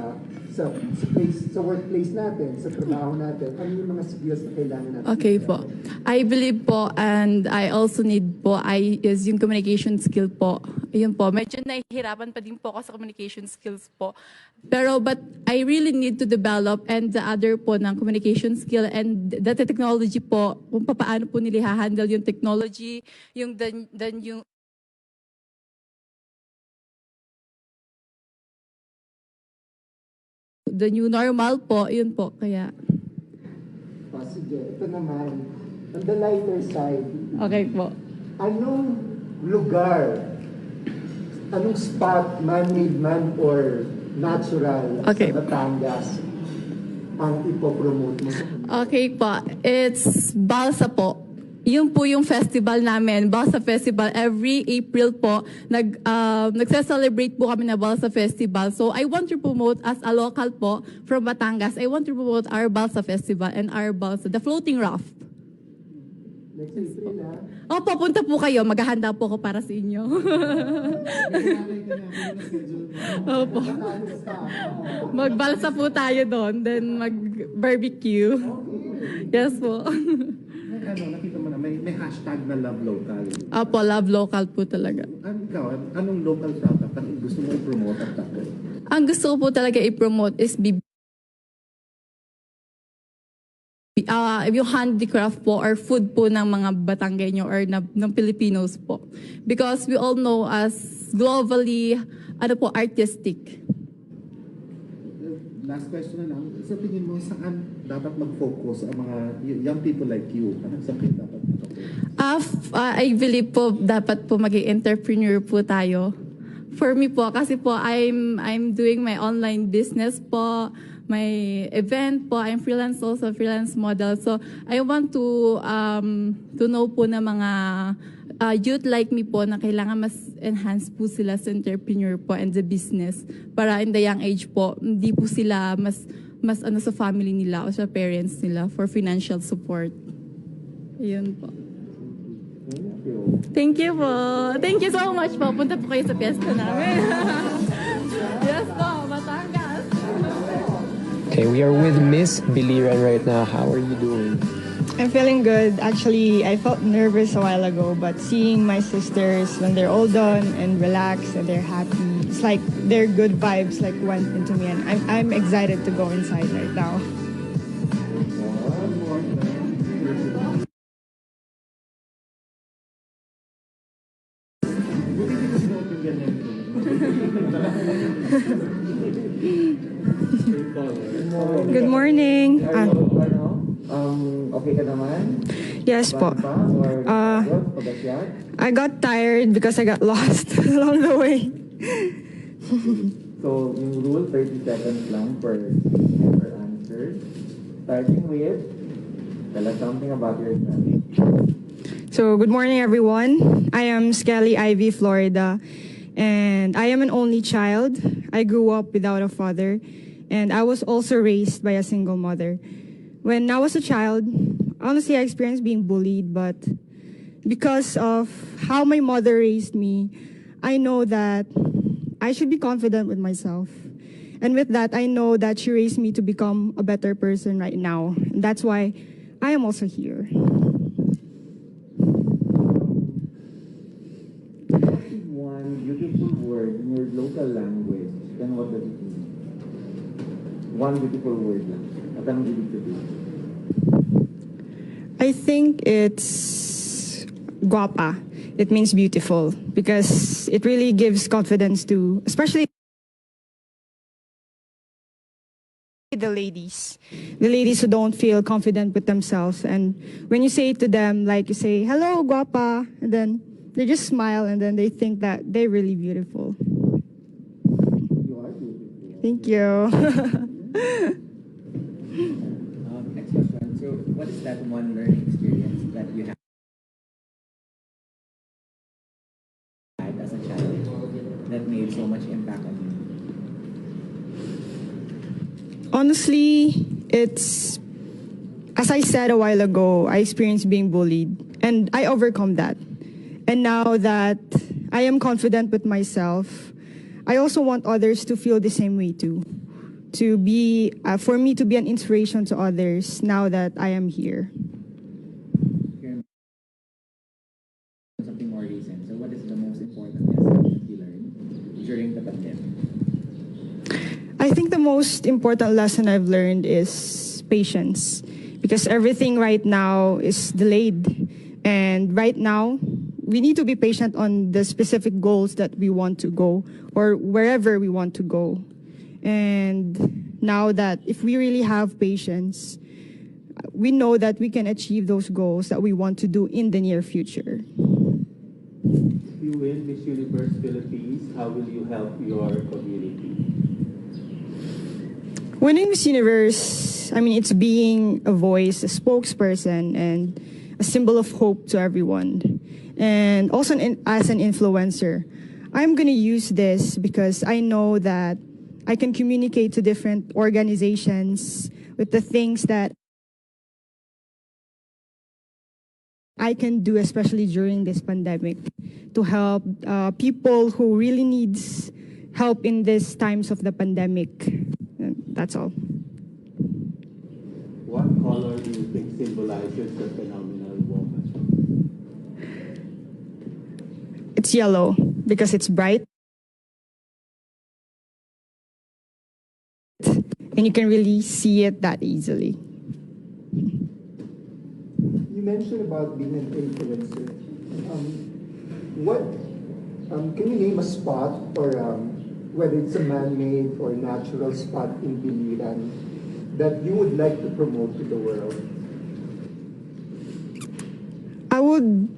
sa workplace natin, sa trabaho natin? Ano yung mga skills na kailangan natin? Okay po. I believe po, and I also need po, is yung communication skill po. Yun po. Medyo nahihirapan pa din po ako sa communication skills po. But I really need to develop and the other po ng communication skill and the technology po, kung paano po nila handle yung technology, yung yung the new normal po, yun po, kaya. Sige, ito naman, on the lighter side. Okay po. Anong lugar, anong spot, man-made man or natural sa Batangas ang ipopromote mo? Okay po, it's Balsa po. Yun po yung festival namin, Balsa Festival. Every April po, nagse-celebrate po kami na Balsa Festival. So I want to promote as a local po from Batangas, I want to promote our Balsa Festival and our Balsa, the floating raft. Next April, ha? Opo, punta po kayo. Maghahanda po ako para sa inyo. Opo. Magbalsa po tayo doon, then mag-barbecue. Yes po. Nakita mo na, may hashtag na Love Local. Opo, Love Local po talaga. Anong local product ang gusto mo i-promote at tapos? Ang gusto ko po talaga i-promote is yung handicraft po or food po ng mga Batanggenyo or ng Filipinos po. Because we all know as globally, artistic. Last question na lang. Sa tingin mo, saan dapat mag-focus ang mga young people like you? Anong sakit dapat mag-focus? I believe po, dapat po maging entrepreneur po tayo. For me po, kasi po, I'm doing my online business po. event po. I'm freelance also, freelance model. So I want to know po na mga youth like me po na kailangan mas enhance po sila sa entrepreneur po and the business para in the young age po, hindi po sila mas sa family nila o sa parents nila for financial support. Yun po. Thank you po. Thank you so much po. Punta po kayo sa piyesta namin. Yes po, Batangas. Okay, we are with Miss Biliran right now. How are you doing? I'm feeling good. Actually, I felt nervous a while ago, but seeing my sisters when they're all done and relaxed and they're happy, it's like their good vibes like went into me, and I'm excited to go inside right now. Good morning. Okay ka naman? Yes po. I got tired because I got lost along the way. So, yung rule, 30 seconds lang per answer. Starting with, tell us something about yourself. So, good morning, everyone. I am Skelly Ivy Florida, and I am an only child. I grew up without a father, and I was also raised by a single mother. When I was a child, honestly, I experienced being bullied, but because of how my mother raised me, I know that I should be confident with myself. And with that, I know that she raised me to become a better person right now. And that's why I am also here. What is one beautiful word in your local language? Then what does it mean? One beautiful word lang. At anong ibig sabihin? I think it's guapa. It means beautiful because it really gives confidence to, especially the ladies who don't feel confident with themselves. And when you say it to them, like you say, hello, guapa, and then they just smile and then they think that they're really beautiful. You are beautiful. Thank you. Next question. So, what is that one learning experience that you had as a child that made so much impact on you? Honestly, it's, as I said a while ago, I experienced being bullied and I overcome that. And now that I am confident with myself, I also want others to feel the same way too. To be, for me to be an inspiration to others now that I am here. Something more recent. So what is the most important lesson that you learned during the pandemic? I think the most important lesson I've learned is patience, because everything right now is delayed. And right now, we need to be patient on the specific goals that we want to go or wherever we want to go. And now that if we really have patience, we know that we can achieve those goals that we want to do in the near future. If you win Miss Universe Philippines, how will you help your community? Winning Miss Universe, I mean, it's being a voice, a spokesperson, and a symbol of hope to everyone. And also as an influencer, I'm going to use this because I know that I can communicate to different organizations with the things that I can do, especially during this pandemic, to help people who really needs help in these times of the pandemic. That's all. What color do you think symbolizes the phenomenal woman? It's yellow because it's bright. And you can really see it that easily. You mentioned about being an influencer. Can you name a spot or whether it's a man-made or natural spot in Biliran that you would like to promote to the world? I would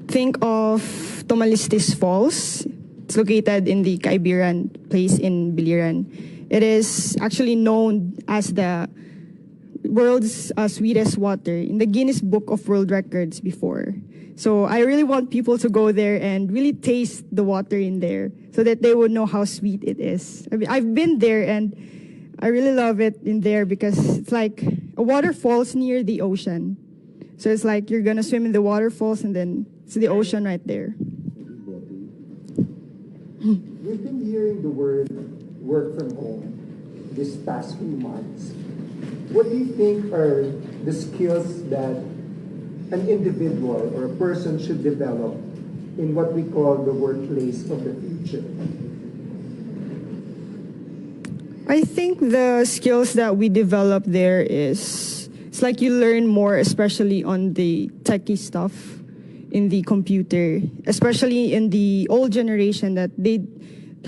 think of Tomalistis Falls. It's located in the Kaibiran place in Biliran. It is actually known as the world's sweetest water in the Guinness Book of World Records before. So I really want people to go there and really taste the water in there so that they would know how sweet it is. I mean, I've been there and I really love it in there because it's like a waterfalls near the ocean. So it's like you're gonna swim in the waterfalls and then it's the ocean right there. We've been hearing the word work from home this past few months. What do you think are the skills that an individual or a person should develop in what we call the workplace of the future? I think the skills that we develop there is, it's like you learn more, especially on the techie stuff in the computer, especially in the old generation that they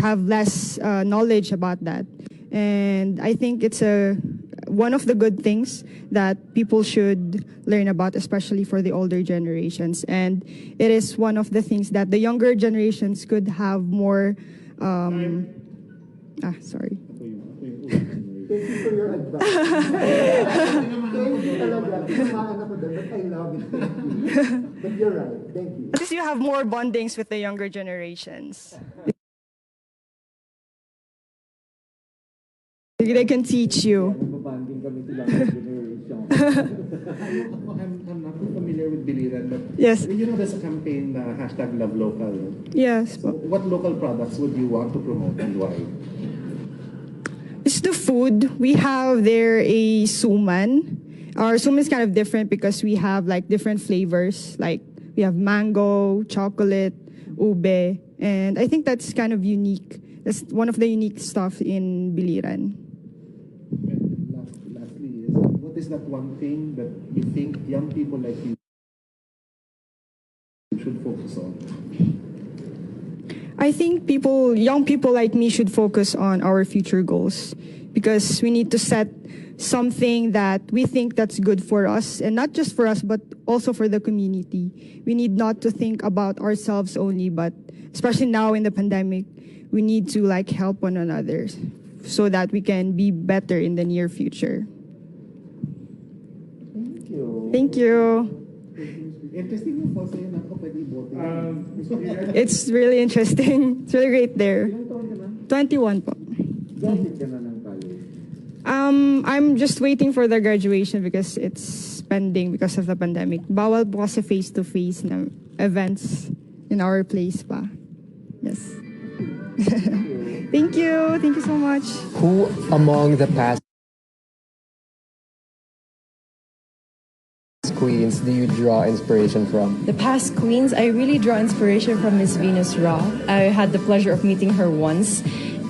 have less knowledge about that. And I think it's one of the good things that people should learn about, especially for the older generations. And it is one of the things that the younger generations could have more. Sorry. Thank you for your advice. Thank you talaga. Tinamaan ako doon, but I love it. Thank you. But you're right. Thank you. At least you have more bondings with the younger generations. They can teach you. I'm not too familiar with Biliran, but yes. You know there's a campaign, hashtag Love Local. Yes. So what local products would you want to promote and why? It's the food. We have there a suman. Our suman is kind of different because we have like different flavors. Like we have mango, chocolate, ube, and I think that's kind of unique. That's one of the unique stuff in Biliran. Lastly, what is that one thing that you think young people like you should focus on? I think young people like me should focus on our future goals because we need to set something that we think that's good for us, and not just for us, but also for the community. We need not to think about ourselves only, but especially now in the pandemic, we need to like help one another so that we can be better in the near future. Thank you. Thank you. Interesting yung po sa'yo na ako pwede ibote. It's really interesting. It's really great there. 21 po. I'm just waiting for the graduation because it's pending because of the pandemic. Bawal po kasi face-to-face na events in our place pa. Yes. Thank you. Thank you so much. Who among the past queens do you draw inspiration from? The past queens, I really draw inspiration from Miss Venus Ra. I had the pleasure of meeting her once,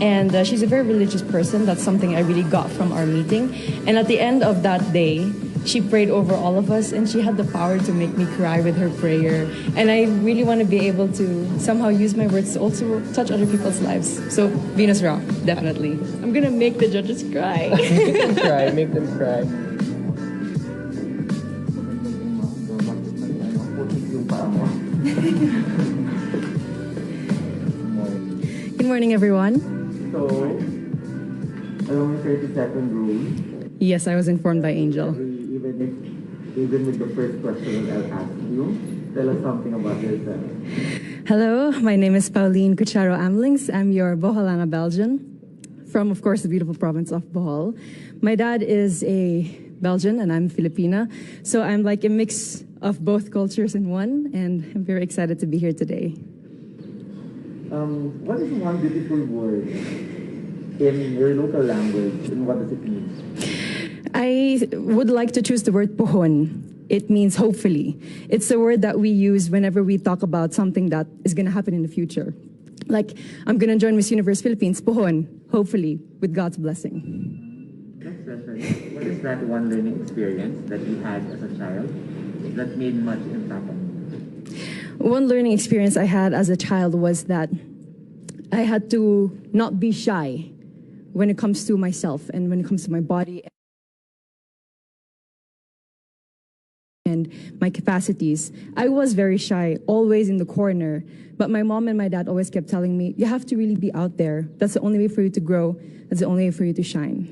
and she's a very religious person. That's something I really got from our meeting. And at the end of that day, she prayed over all of us, and she had the power to make me cry with her prayer. And I really want to be able to somehow use my words to also touch other people's lives. So Venus Ra, definitely. I'm gonna make the judges cry. Make them cry. Make them cry. Good morning, everyone. So, along the 32nd rule. Yes, I was informed by Angel. Even with the first question I'll ask you, tell us something about yourself. Hello, my name is Pauline Cucharo Amlings. I'm your Boholana Belgian from, of course, the beautiful province of Bohol. My dad is a Belgian and I'm Filipina, so I'm like a mix of both cultures in one, and I'm very excited to be here today. What is one beautiful word in your local language, and what does it mean? I would like to choose the word pohon. It means hopefully. It's a word that we use whenever we talk about something that is going to happen in the future. Like, I'm going to join Miss Universe Philippines, pohon, hopefully, with God's blessing. Next question. What is that one learning experience that you had as a child that made much impact on you? One learning experience I had as a child was that I had to not be shy when it comes to myself and when it comes to my body. and my capacities. I was very shy, always in the corner. But my mom and my dad always kept telling me, you have to really be out there. That's the only way for you to grow. That's the only way for you to shine.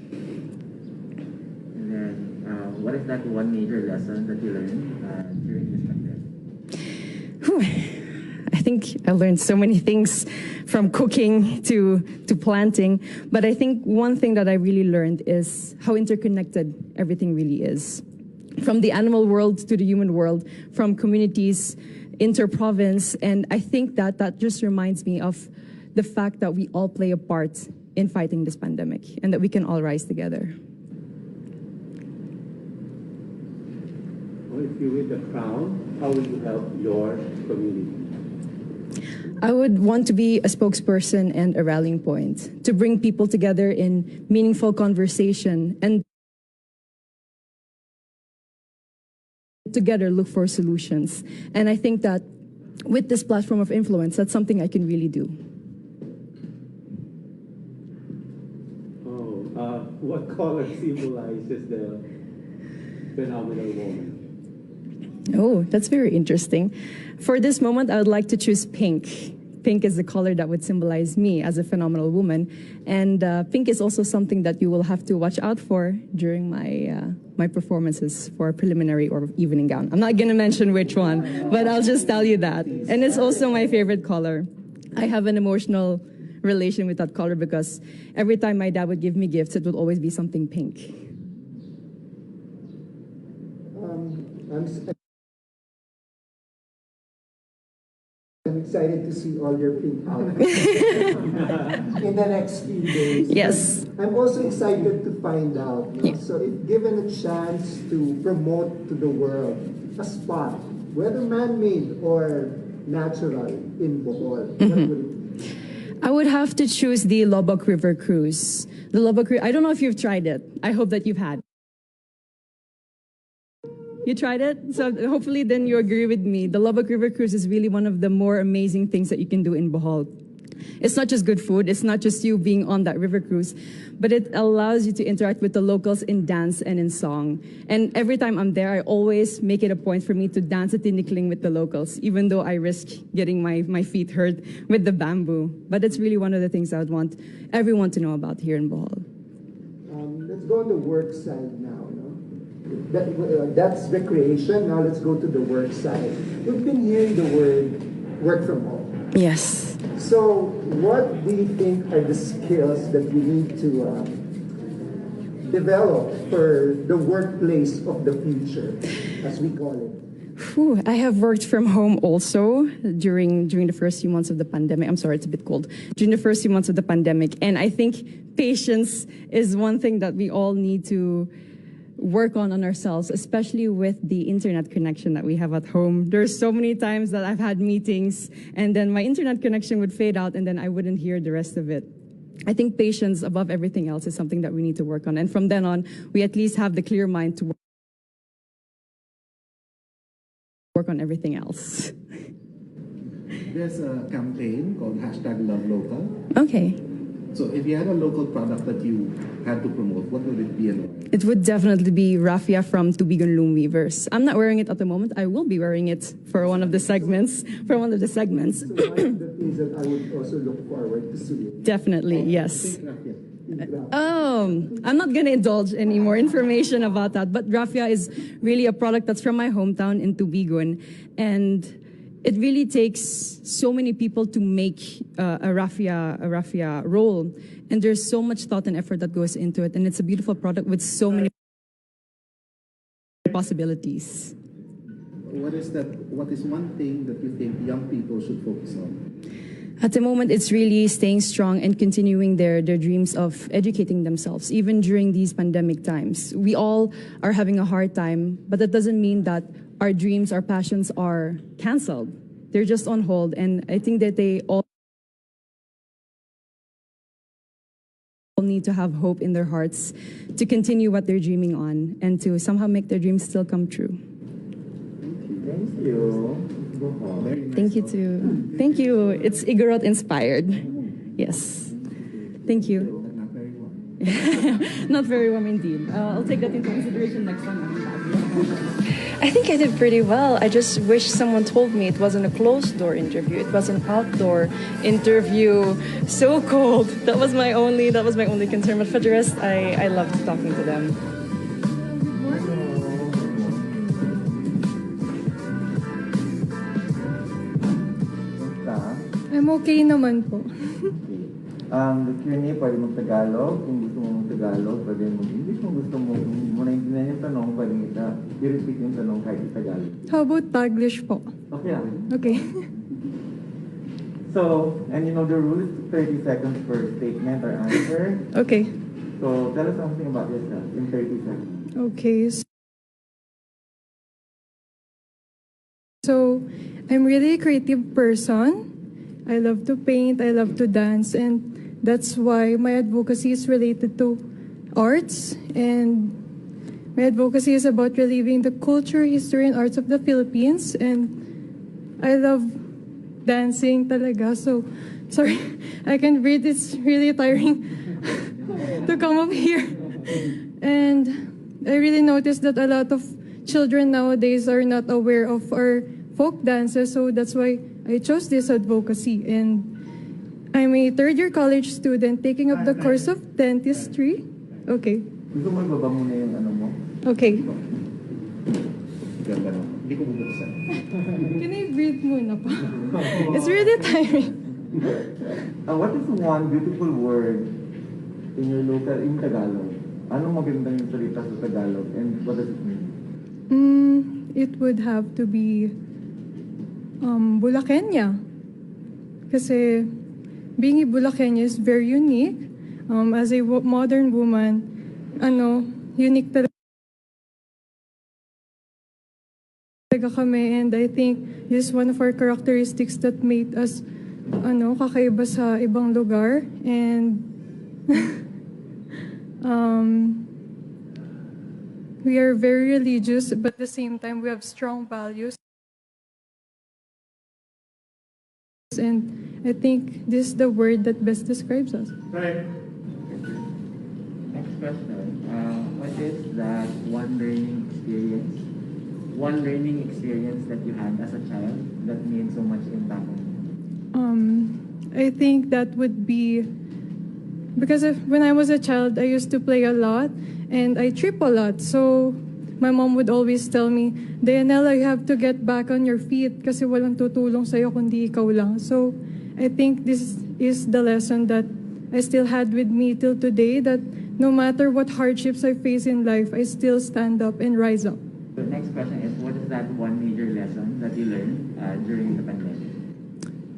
And then, what is that one major lesson that you learned during this pandemic? I think I learned so many things, from cooking to planting. But I think one thing that I really learned is how interconnected everything really is. From the animal world to the human world, from communities, inter-province, and I think that just reminds me of the fact that we all play a part in fighting this pandemic and that we can all rise together. Well, if you win the crown, how will you help your community? I would want to be a spokesperson and a rallying point to bring people together in meaningful conversation and together look for solutions. And I think that with this platform of influence, that's something I can really do. What color symbolizes the phenomenal woman? Oh, that's very interesting. For this moment, I would like to choose pink. Pink is the color that would symbolize me as a phenomenal woman. And pink is also something that you will have to watch out for during my performances for preliminary or evening gown. I'm not going to mention which one, but I'll just tell you that. And it's also my favorite color. I have an emotional relation with that color because every time my dad would give me gifts, it would always be something pink. I'm excited to see all your pink outfits in the next few days. Yes. I'm also excited to find out. You know, so if given a chance to promote to the world a spot, whether man-made or natural, in Bohol, what would it be? I would have to choose the Lobok River Cruise. The Lobok River, I don't know if you've tried it. I hope that you've had. You tried it? So hopefully then you agree with me. The Lobok River Cruise is really one of the more amazing things that you can do in Bohol. It's not just good food. It's not just you being on that river cruise, but it allows you to interact with the locals in dance and in song. And every time I'm there, I always make it a point for me to dance at Tinikling with the locals, even though I risk getting my feet hurt with the bamboo. But it's really one of the things I would want everyone to know about here in Bohol. Let's go on the work side now. That's recreation. Now let's go to the work side. We've been hearing the word work from home. Yes. So what do you think are the skills that we need to develop for the workplace of the future, as we call it? I have worked from home also during the first few months of the pandemic. I'm sorry, it's a bit cold. During the first few months of the pandemic. And I think patience is one thing that we all need to work on ourselves, especially with the internet connection that we have at home. There's so many times that I've had meetings and then my internet connection would fade out and then I wouldn't hear the rest of it. I think patience above everything else is something that we need to work on. And from then on, we at least have the clear mind to work on everything else. There's a campaign called #LoveLocal. Okay. So if you had a local product that you had to promote, what would it be and why? It would definitely be raffia from Tubigon Loom Weavers. I'm not wearing it at the moment. I will be wearing it for one of the segments. So one of the things that I would also look forward to seeing. Definitely, yes. I'm not going to indulge any more information about that, but raffia is really a product that's from my hometown in Tubigon, and it really takes so many people to make a raffia roll, and there's so much thought and effort that goes into it, and it's a beautiful product with so many possibilities. What is one thing that you think young people should focus on? At the moment, it's really staying strong and continuing their dreams of educating themselves, even during these pandemic times. We all are having a hard time, but that doesn't mean that our dreams, our passions are canceled. They're just on hold, and I think that they all need to have hope in their hearts to continue what they're dreaming on and to somehow make their dreams still come true. Thank you. Thank you too. Thank you. It's Igorot inspired. Yes. Thank you. Not very warm indeed. I'll take that into consideration next time I'm back. I think I did pretty well. I just wish someone told me it wasn't a closed door interview. It was an outdoor interview. So cold. That was my only concern. But for the rest, I loved talking to them. I'm okay naman po. The Q&A, pwede mag-Tagalog. Kung gusto mo mag-Tagalog, pwede mag-English. Kung gusto mo, kung mo naintindihan yung tanong, pwede i-repeat yung tanong kahit i-Tagalog. How about Taglish po? Okay. Okay. So, and you know the rule is 30 seconds per statement or answer. Okay. So, tell us something about yourself in 30 seconds. Okay. So, I'm really a creative person. I love to paint, I love to dance, and that's why my advocacy is related to arts, and my advocacy is about reliving the culture, history, and arts of the Philippines, and I love dancing talaga. So, sorry, I can breathe. It's really tiring to come up here. And I really noticed that a lot of children nowadays are not aware of our folk dances, so that's why I chose this advocacy. And I'm a third-year college student taking up the course of dentistry. Okay. Gusto mo ibaba muna yung ano mo? Okay. Ganda no? Hindi ko bubuksan. Can I breathe muna pa? It's really tiring. What is one beautiful word in your local, in Tagalog? Anong magandang yung salita sa Tagalog and what does it mean? It would have to be Bulakenya. Kasi being a Bulakenya is very unique. As a modern woman, unique talaga kami, and I think this is one of our characteristics that made us kakaiba sa ibang lugar. And we are very religious, but at the same time we have strong values. And I think this is the word that best describes us. Right. Next question. What is that one learning experience that you had as a child that made so much impact on you? I think that would be because when I was a child, I used to play a lot and I trip a lot. So my mom would always tell me, Dayanela, you have to get back on your feet kasi walang tutulong sa'yo kundi ikaw lang. So I think this is the lesson that I still had with me till today, that no matter what hardships I face in life, I still stand up and rise up. The next question is, what is that one major lesson that you learned during the pandemic?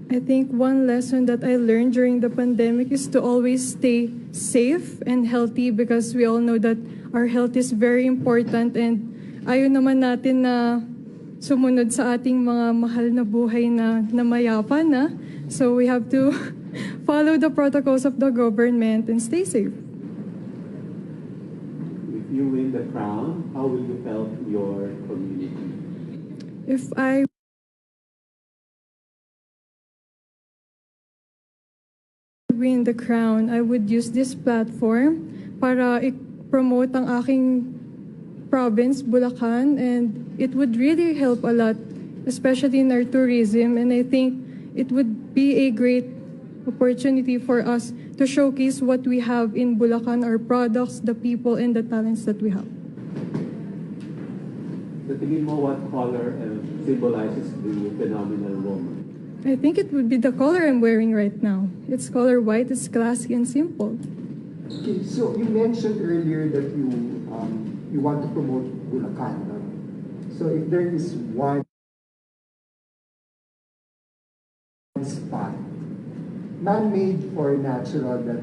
I think one lesson that I learned during the pandemic is to always stay safe and healthy, because we all know that our health is very important, and ayaw naman natin na sumunod sa ating mga mahal na buhay na mayapa na. So we have to follow the protocols of the government and stay safe. If you win the crown, how will you help your community? If I win the crown, I would use this platform para i-promote ang aking province, Bulacan, and it would really help a lot, especially in our tourism, and I think it would be a great opportunity for us to showcase what we have in Bulacan, our products, the people, and the talents that we have. Sa tingin mo, what color symbolizes the phenomenal woman? I think it would be the color I'm wearing right now. It's color white, it's classy and simple. Okay, so you mentioned earlier that you want to promote Bulacan. No? So if there is one spot, man-made or natural, that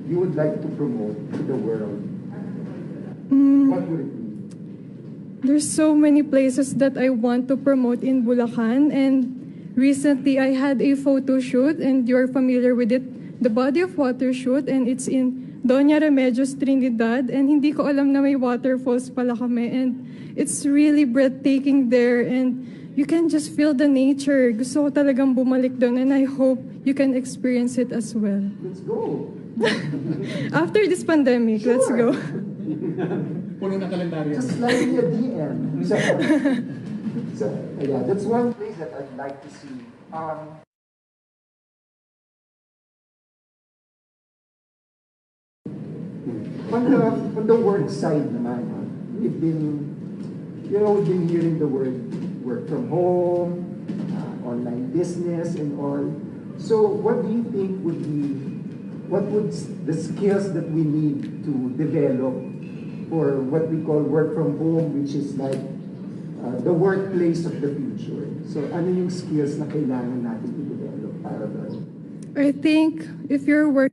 you would like to promote to the world, what would it be? There's so many places that I want to promote in Bulacan, and recently I had a photo shoot, and you're familiar with it, the Body of Water shoot, and it's in Doña Remedios, Trinidad, and hindi ko alam na may waterfalls pala kami, and it's really breathtaking there, and you can just feel the nature. Gusto ko talagang bumalik doon, and I hope you can experience it as well. Let's go. After this pandemic, let's go. Puno na kalendaryo. Just slide me a DM. So, yeah, that's one place that I'd like to see. On the work side naman, we've been hearing the word work from home, online business and all. So what do you think would the skills that we need to develop for what we call work from home, which is like the workplace of the future? So ano yung skills na kailangan natin i-develop para doon? I think if you're working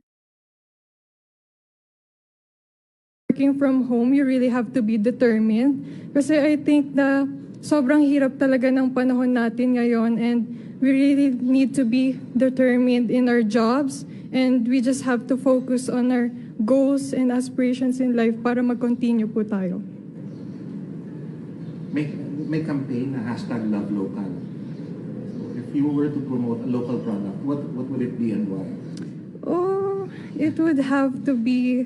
from home, you really have to be determined. Kasi I think na sobrang hirap talaga ng panahon natin ngayon, and we really need to be determined in our jobs, and we just have to focus on our goals and aspirations in life para mag-continue po tayo. May campaign na #LoveLocal. So if you were to promote a local product, what would it be and why? Oh, it would have to be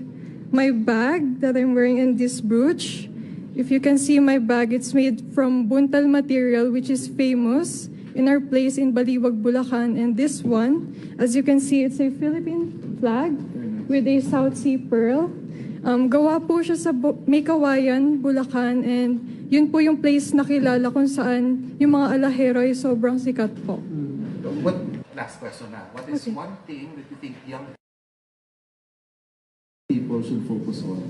my bag that I'm wearing and this brooch. If you can see my bag, it's made from buntal material, which is famous in our place in Baliwag, Bulacan. And this one, as you can see, it's a Philippine flag with a South Sea pearl. Gawa po siya sa May Kawayan, Bulacan, and yun po yung place na kilala kung saan yung mga alahero ay sobrang sikat po. Last question na. What is one thing that you think young people should focus on?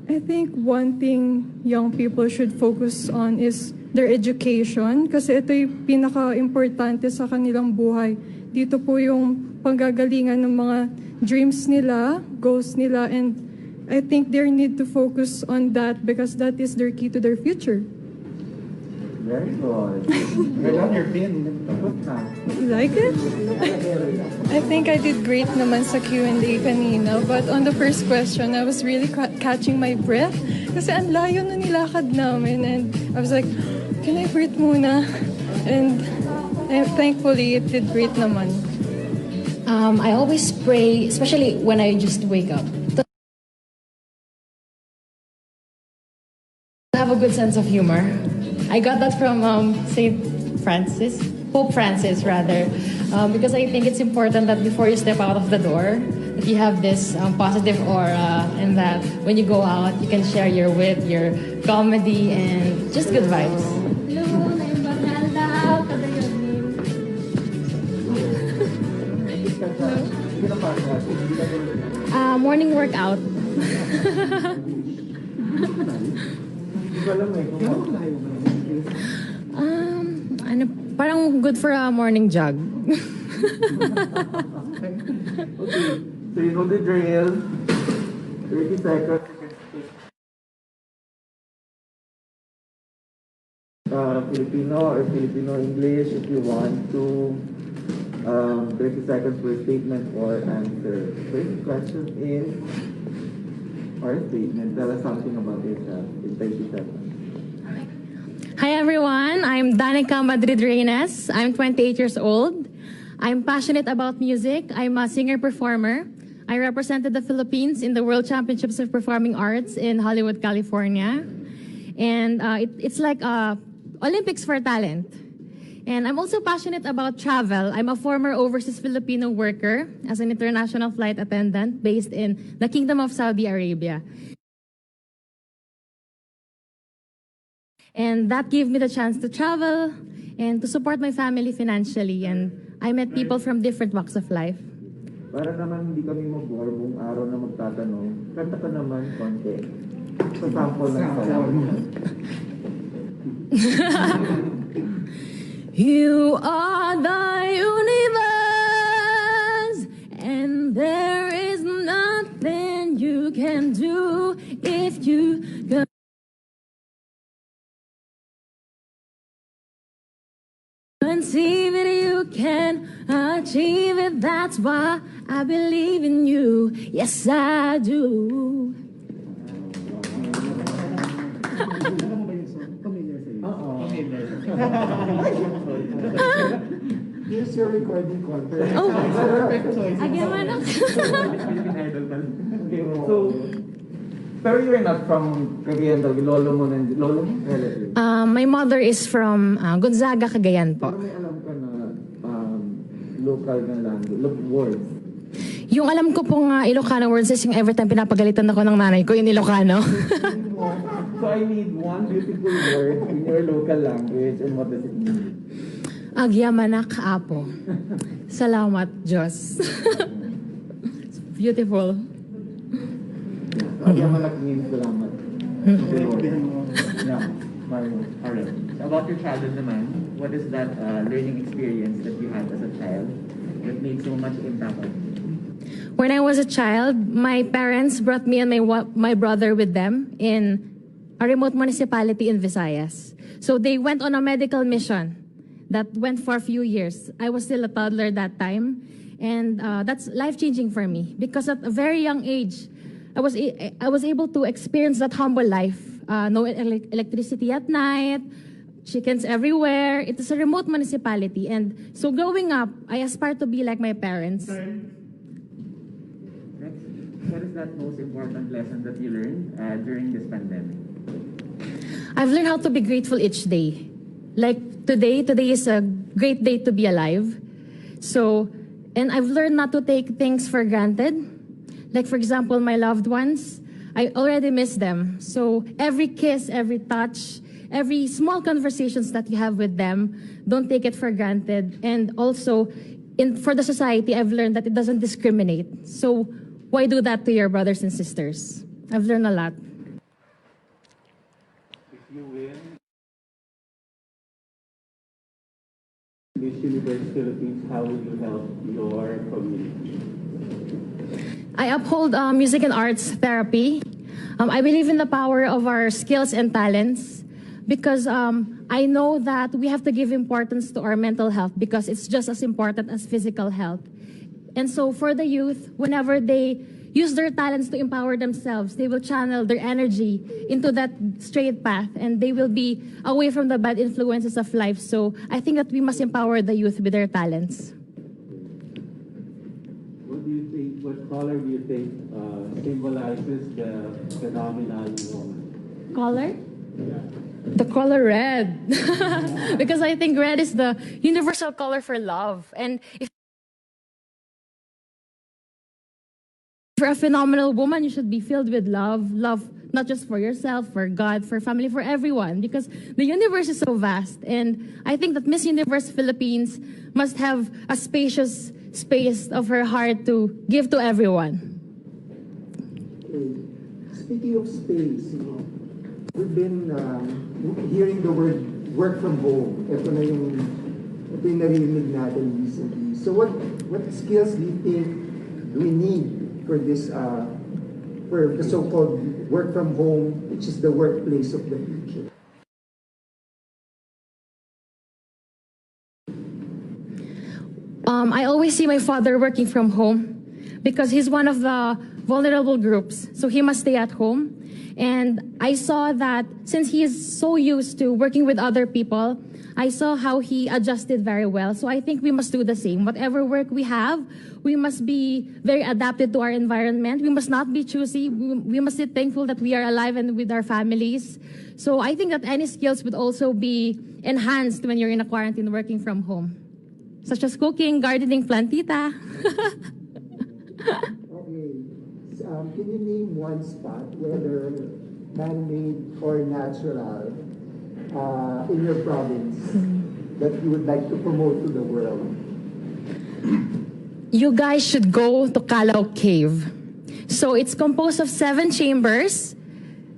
I think one thing young people should focus on is their education, kasi ito yung pinaka-importante sa kanilang buhay. Dito po yung panggagalingan ng mga dreams nila, goals nila, and I think they need to focus on that because that is their key to their future. Very good. I love your pin. You like it? I think I did great naman sa Q&A kanina, but on the first question, I was really catching my breath kasi ang layo na nilakad namin, and I was like, can I breathe muna? And thankfully, it did great naman. I always pray, especially when I just wake up, to have a good sense of humor. I got that from Pope Francis, rather, because I think it's important that before you step out of the door, that you have this positive aura, and that when you go out, you can share your wit, your comedy, and just good vibes. Morning workout. Parang good for a morning jog. Okay. So you know the drill. 30 seconds. Filipino or Filipino English if you want to. 30 seconds for statement or answer. First question is, or statement, tell us something about yourself in 30 seconds. Hi everyone, I'm Danica Madrid Reynes. I'm 28 years old. I'm passionate about music. I'm a singer-performer. I represented the Philippines in the World Championships of Performing Arts in Hollywood, California. And it's like Olympics for talent. And I'm also passionate about travel. I'm a former overseas Filipino worker as an international flight attendant based in the Kingdom of Saudi Arabia. And that gave me the chance to travel and to support my family financially. And I met people from different walks of life. Para naman hindi kami mag-bore buong araw na magtatanong, kanta ka naman konti. Sa sample lang You are the universe, and there is nothing you can do if you conceive it, you can achieve it. That's why I believe in you. Yes, I do. Here's your recording contract. Oh. Perfect choice. Agyamanak. Philippine Idol ka. Okay, so, pero you're not from Cagayan daw, lolo mo relative. My mother is from Gonzaga, Cagayan po. Pero may alam ka na local na language, words. Yung alam ko pong Ilocano words is yung every time pinapagalitan ako ng nanay ko, yung Ilocano. So I need one beautiful word in your local language, and what does it mean? Agyamanak apo. Salamat, Diyos. It's beautiful. Agyamanak means salamat. Yeah, Mario. Alright. So about your childhood naman, what is that learning experience that you had as a child that made so much impact on you? When I was a child, my parents brought me and my brother with them in a remote municipality in Visayas. So they went on a medical mission that went for a few years. I was still a toddler that time, and that's life-changing for me because at a very young age, I was able to experience that humble life. No electricity at night, chickens everywhere. It is a remote municipality, and so growing up, I aspired to be like my parents. What is that most important lesson that you learned during this pandemic? I've learned how to be grateful each day. Like today is a great day to be alive. So, and I've learned not to take things for granted. Like for example, my loved ones, I already miss them. So every kiss, every touch, every small conversations that you have with them, don't take it for granted. And also, for the society, I've learned that it doesn't discriminate. So why do that to your brothers and sisters? I've learned a lot. If you win Miss Universe Philippines, how will you help your community? I uphold music and arts therapy. I believe in the power of our skills and talents because I know that we have to give importance to our mental health because it's just as important as physical health. And so for the youth, whenever they use their talents to empower themselves, they will channel their energy into that straight path and they will be away from the bad influences of life. So I think that we must empower the youth with their talents. What do you think, what color do you think symbolizes the phenomenal woman? Color? Yeah. The color red. Because I think red is the universal color for love. And if you're a phenomenal woman, you should be filled with love. Love not just for yourself, for God, for family, for everyone. Because the universe is so vast. And I think that Miss Universe Philippines must have a spacious space of her heart to give to everyone. Speaking of space, we've been hearing the word work from home. Ito yung narinig natin recently. So what skills do you think we need for this, for the so-called work from home, which is the workplace of the future? I always see my father working from home because he's one of the vulnerable groups, so he must stay at home. And I saw that since he is so used to working with other people, I saw how he adjusted very well. So I think we must do the same. Whatever work we have, we must be very adapted to our environment. We must not be choosy. We must be thankful that we are alive and with our families. So I think that any skills would also be enhanced when you're in a quarantine working from home, such as cooking, gardening, plantita. Can you name one spot, whether man-made or natural, in your province that you would like to promote to the world? You guys should go to Calao Cave. So it's composed of 7 chambers.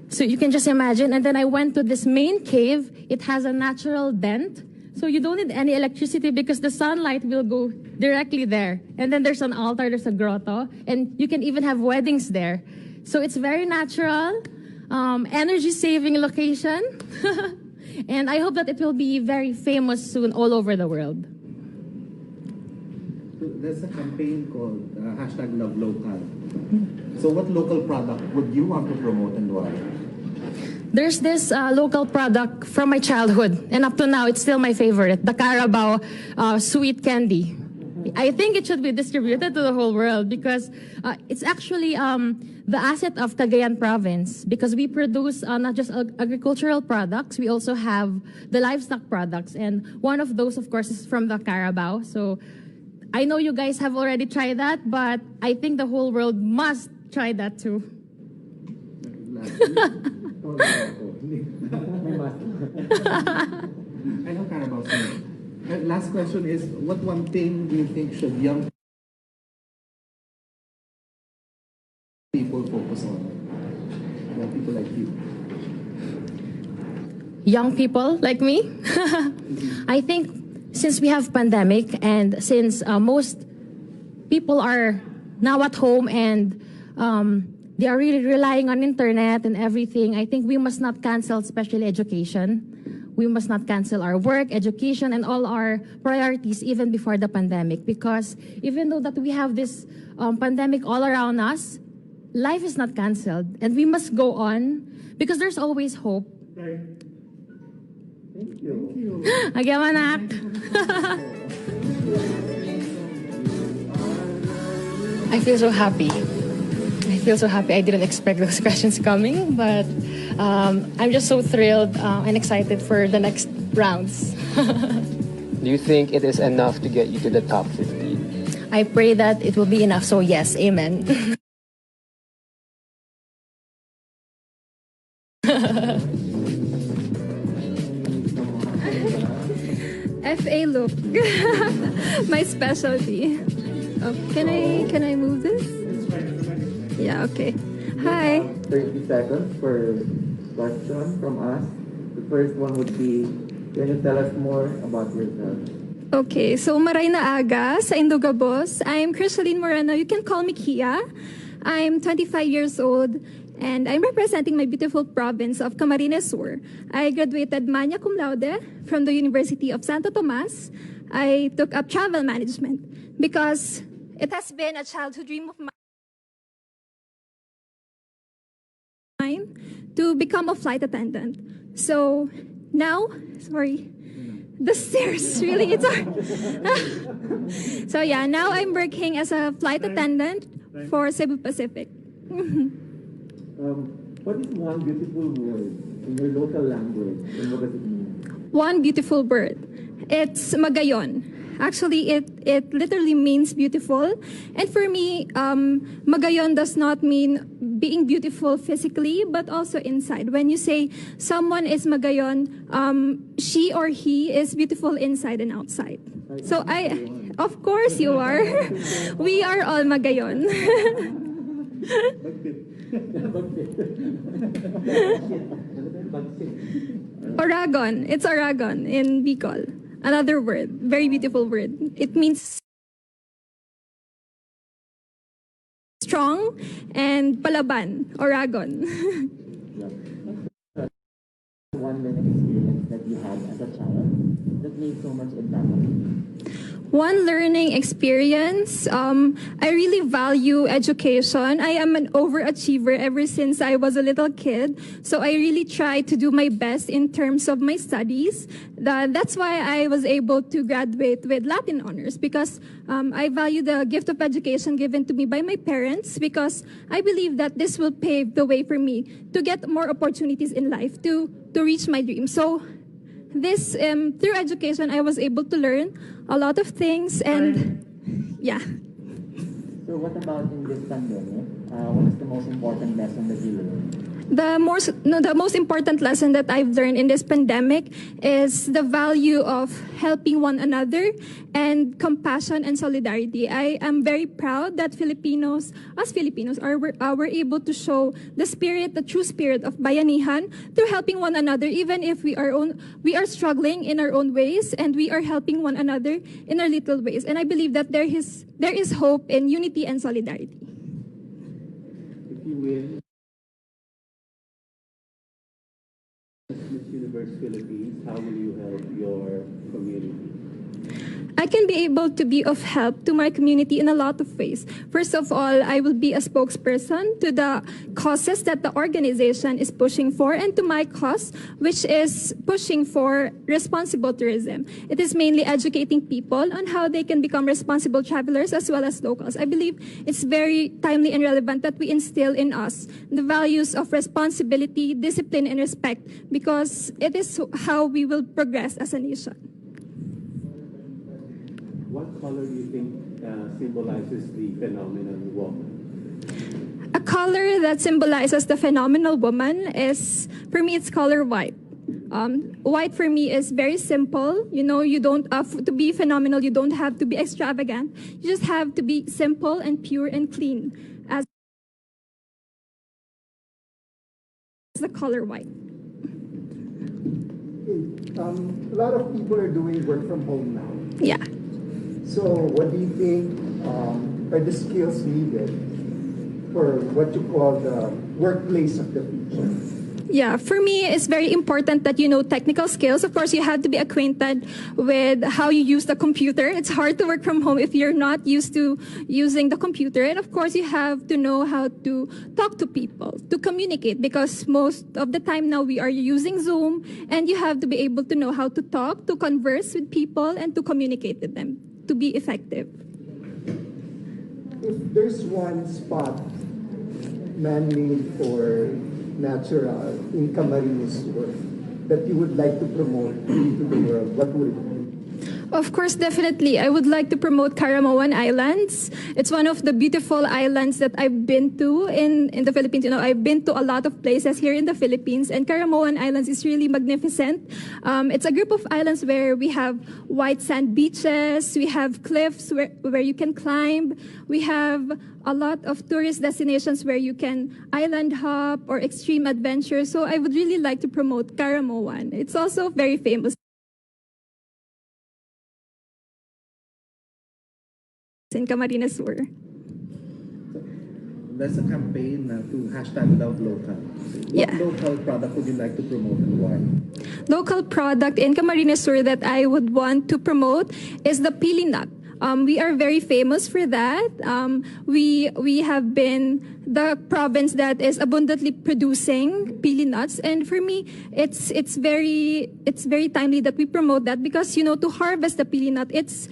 So you can just imagine. And then I went to this main cave. It has a natural dent. So you don't need any electricity because the sunlight will go directly there. And then there's an altar, there's a grotto, and you can even have weddings there. So it's very natural, energy-saving location. And I hope that it will be very famous soon all over the world. There's a campaign called #LoveLocal. So what local product would you want to promote and why? there's this local product from my childhood, and up to now, it's still my favorite, the Carabao sweet candy. I think it should be distributed to the whole world because it's actually the asset of Cagayan province, because we produce not just agricultural products, we also have the livestock products, and one of those, of course, is from the Carabao. So I know you guys have already tried that, but I think the whole world must try that too. I know Carabao. Last question is, what one thing do you think should young people focus on? Young people like you. Young people like me? I think since we have pandemic and since most people are now at home and they are really relying on internet and everything, I think we must not cancel especially education. We must not cancel our work, education, and all our priorities even before the pandemic, because even though that we have this pandemic all around us, life is not canceled, and we must go on because there's always hope. Thank you. Anak. I feel so happy. I didn't expect those questions coming, but I'm just so thrilled and excited for the next rounds. Do you think it is enough to get you to the top 15? I pray that it will be enough, so yes, amen. FA look, my specialty. Oh, can I move this? Yeah, okay. Hi. 30 seconds for question from us. The first one would be, can you tell us more about yourself? Okay, so maray na aga sa Indogabos. I'm Crisaline Moreno. You can call me Kia. I'm 25 years old and I'm representing my beautiful province of Camarines Sur. I graduated magna cum laude from the University of Santo Tomas. I took up travel management because it has been a childhood dream of mine to become a flight attendant. So now, sorry, the stairs really, it's hard. So yeah, now I'm working as a flight attendant for Cebu Pacific. What is one beautiful word in your local language? And what does it mean? One beautiful word. It's magayon. Actually, it literally means beautiful. And for me, magayon does not mean being beautiful physically, but also inside. When you say someone is magayon, she or he is beautiful inside and outside. So of course you are. We are all magayon. Oragon. It's Oragon in Bicol. Another word, very beautiful word. It means strong and palaban, Oragon. 1 minute experience that you had as a child that made so much impact on you? One learning experience, I really value education. I am an overachiever ever since I was a little kid. So I really try to do my best in terms of my studies. That's why I was able to graduate with Latin honors, because I value the gift of education given to me by my parents, because I believe that this will pave the way for me to get more opportunities in life, to reach my dreams. So this, through education, I was able to learn a lot of things, and yeah. So what about in this pandemic? What is the most important lesson that you learned? The most important lesson that I've learned in this pandemic is the value of helping one another and compassion and solidarity. I am very proud that Filipinos are able to show the true spirit of bayanihan through helping one another, even if we are struggling in our own ways, and we are helping one another in our little ways. And I believe that there is hope in unity and solidarity. If you win Miss Universe Philippines, how will you help your community? I can be able to be of help to my community in a lot of ways. First of all, I will be a spokesperson to the causes that the organization is pushing for and to my cause, which is pushing for responsible tourism. It is mainly educating people on how they can become responsible travelers as well as locals. I believe it's very timely and relevant that we instill in us the values of responsibility, discipline, and respect, because it is how we will progress as a nation. What color do you think symbolizes the phenomenal woman? A color that symbolizes the phenomenal woman is, for me, it's color white. White for me is very simple. You know, you don't to be phenomenal, you don't have to be extravagant. You just have to be simple and pure and clean as the color white. A lot of people are doing work from home now. Yeah. So what do you think are the skills needed for what you call the workplace of the future? Yeah, for me, it's very important that you know technical skills. Of course, you have to be acquainted with how you use the computer. It's hard to work from home if you're not used to using the computer. And of course, you have to know how to talk to people, to communicate, because most of the time now we are using Zoom, and you have to be able to know how to talk, to converse with people, and to communicate with them, to be effective. If there's one spot man-made or natural in Camarines Sur that you would like to promote to the world, what would it be? Of course, definitely. I would like to promote Caramoan Islands. It's one of the beautiful islands that I've been to in the Philippines. You know, I've been to a lot of places here in the Philippines, and Caramoan Islands is really magnificent. It's a group of islands where we have white sand beaches, we have cliffs where you can climb, we have a lot of tourist destinations where you can island hop or extreme adventure. So I would really like to promote Caramoan. It's also very famous in Camarines Sur. There's a campaign to hashtag Love Local. What local product would you like to promote and why? Local product in Camarines Sur that I would want to promote is the pili nut. We are very famous for that. We have been the province that is abundantly producing pili nuts, and for me, it's very timely that we promote that, because you know, to harvest the pili nut, it's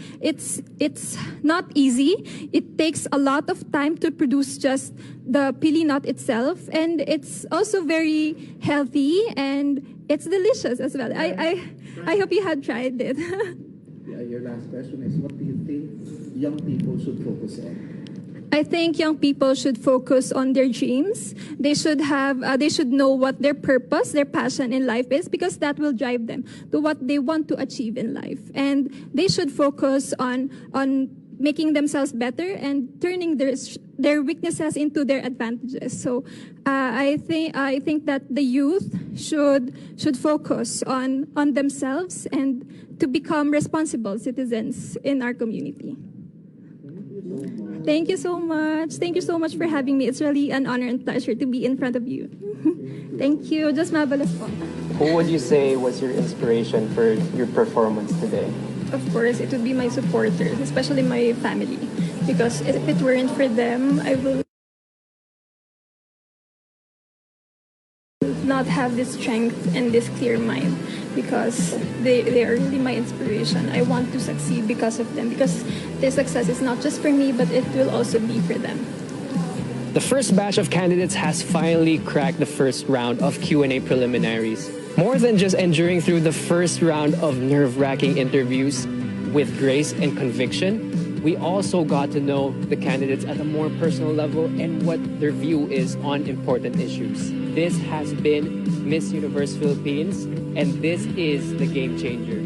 not easy. It takes a lot of time to produce just the pili nut itself, and it's also very healthy and it's delicious as well. I hope you had tried it. Your last question is, what do you think young people should focus on? I think young people should focus on their dreams. They should know what their purpose, their passion in life is, because that will drive them to what they want to achieve in life. And they should focus on making themselves better and turning their weaknesses into their advantages. So I think that the youth should focus on themselves and to become responsible citizens in our community. Thank you so much. Thank you so much for having me. It's really an honor and pleasure to be in front of you. Thank you. Just mabalas po. Who would you say was your inspiration for your performance today? Of course, it would be my supporters, especially my family, because if it weren't for them, I will not have this strength and this clear mind, because they are really my inspiration. I want to succeed because of them, because their success is not just for me, but it will also be for them. The first batch of candidates has finally cracked the first round of Q&A preliminaries. More than just enduring through the first round of nerve-wracking interviews with grace and conviction, we also got to know the candidates at a more personal level and what their view is on important issues. This has been Miss Universe Philippines, and this is the Game Changer.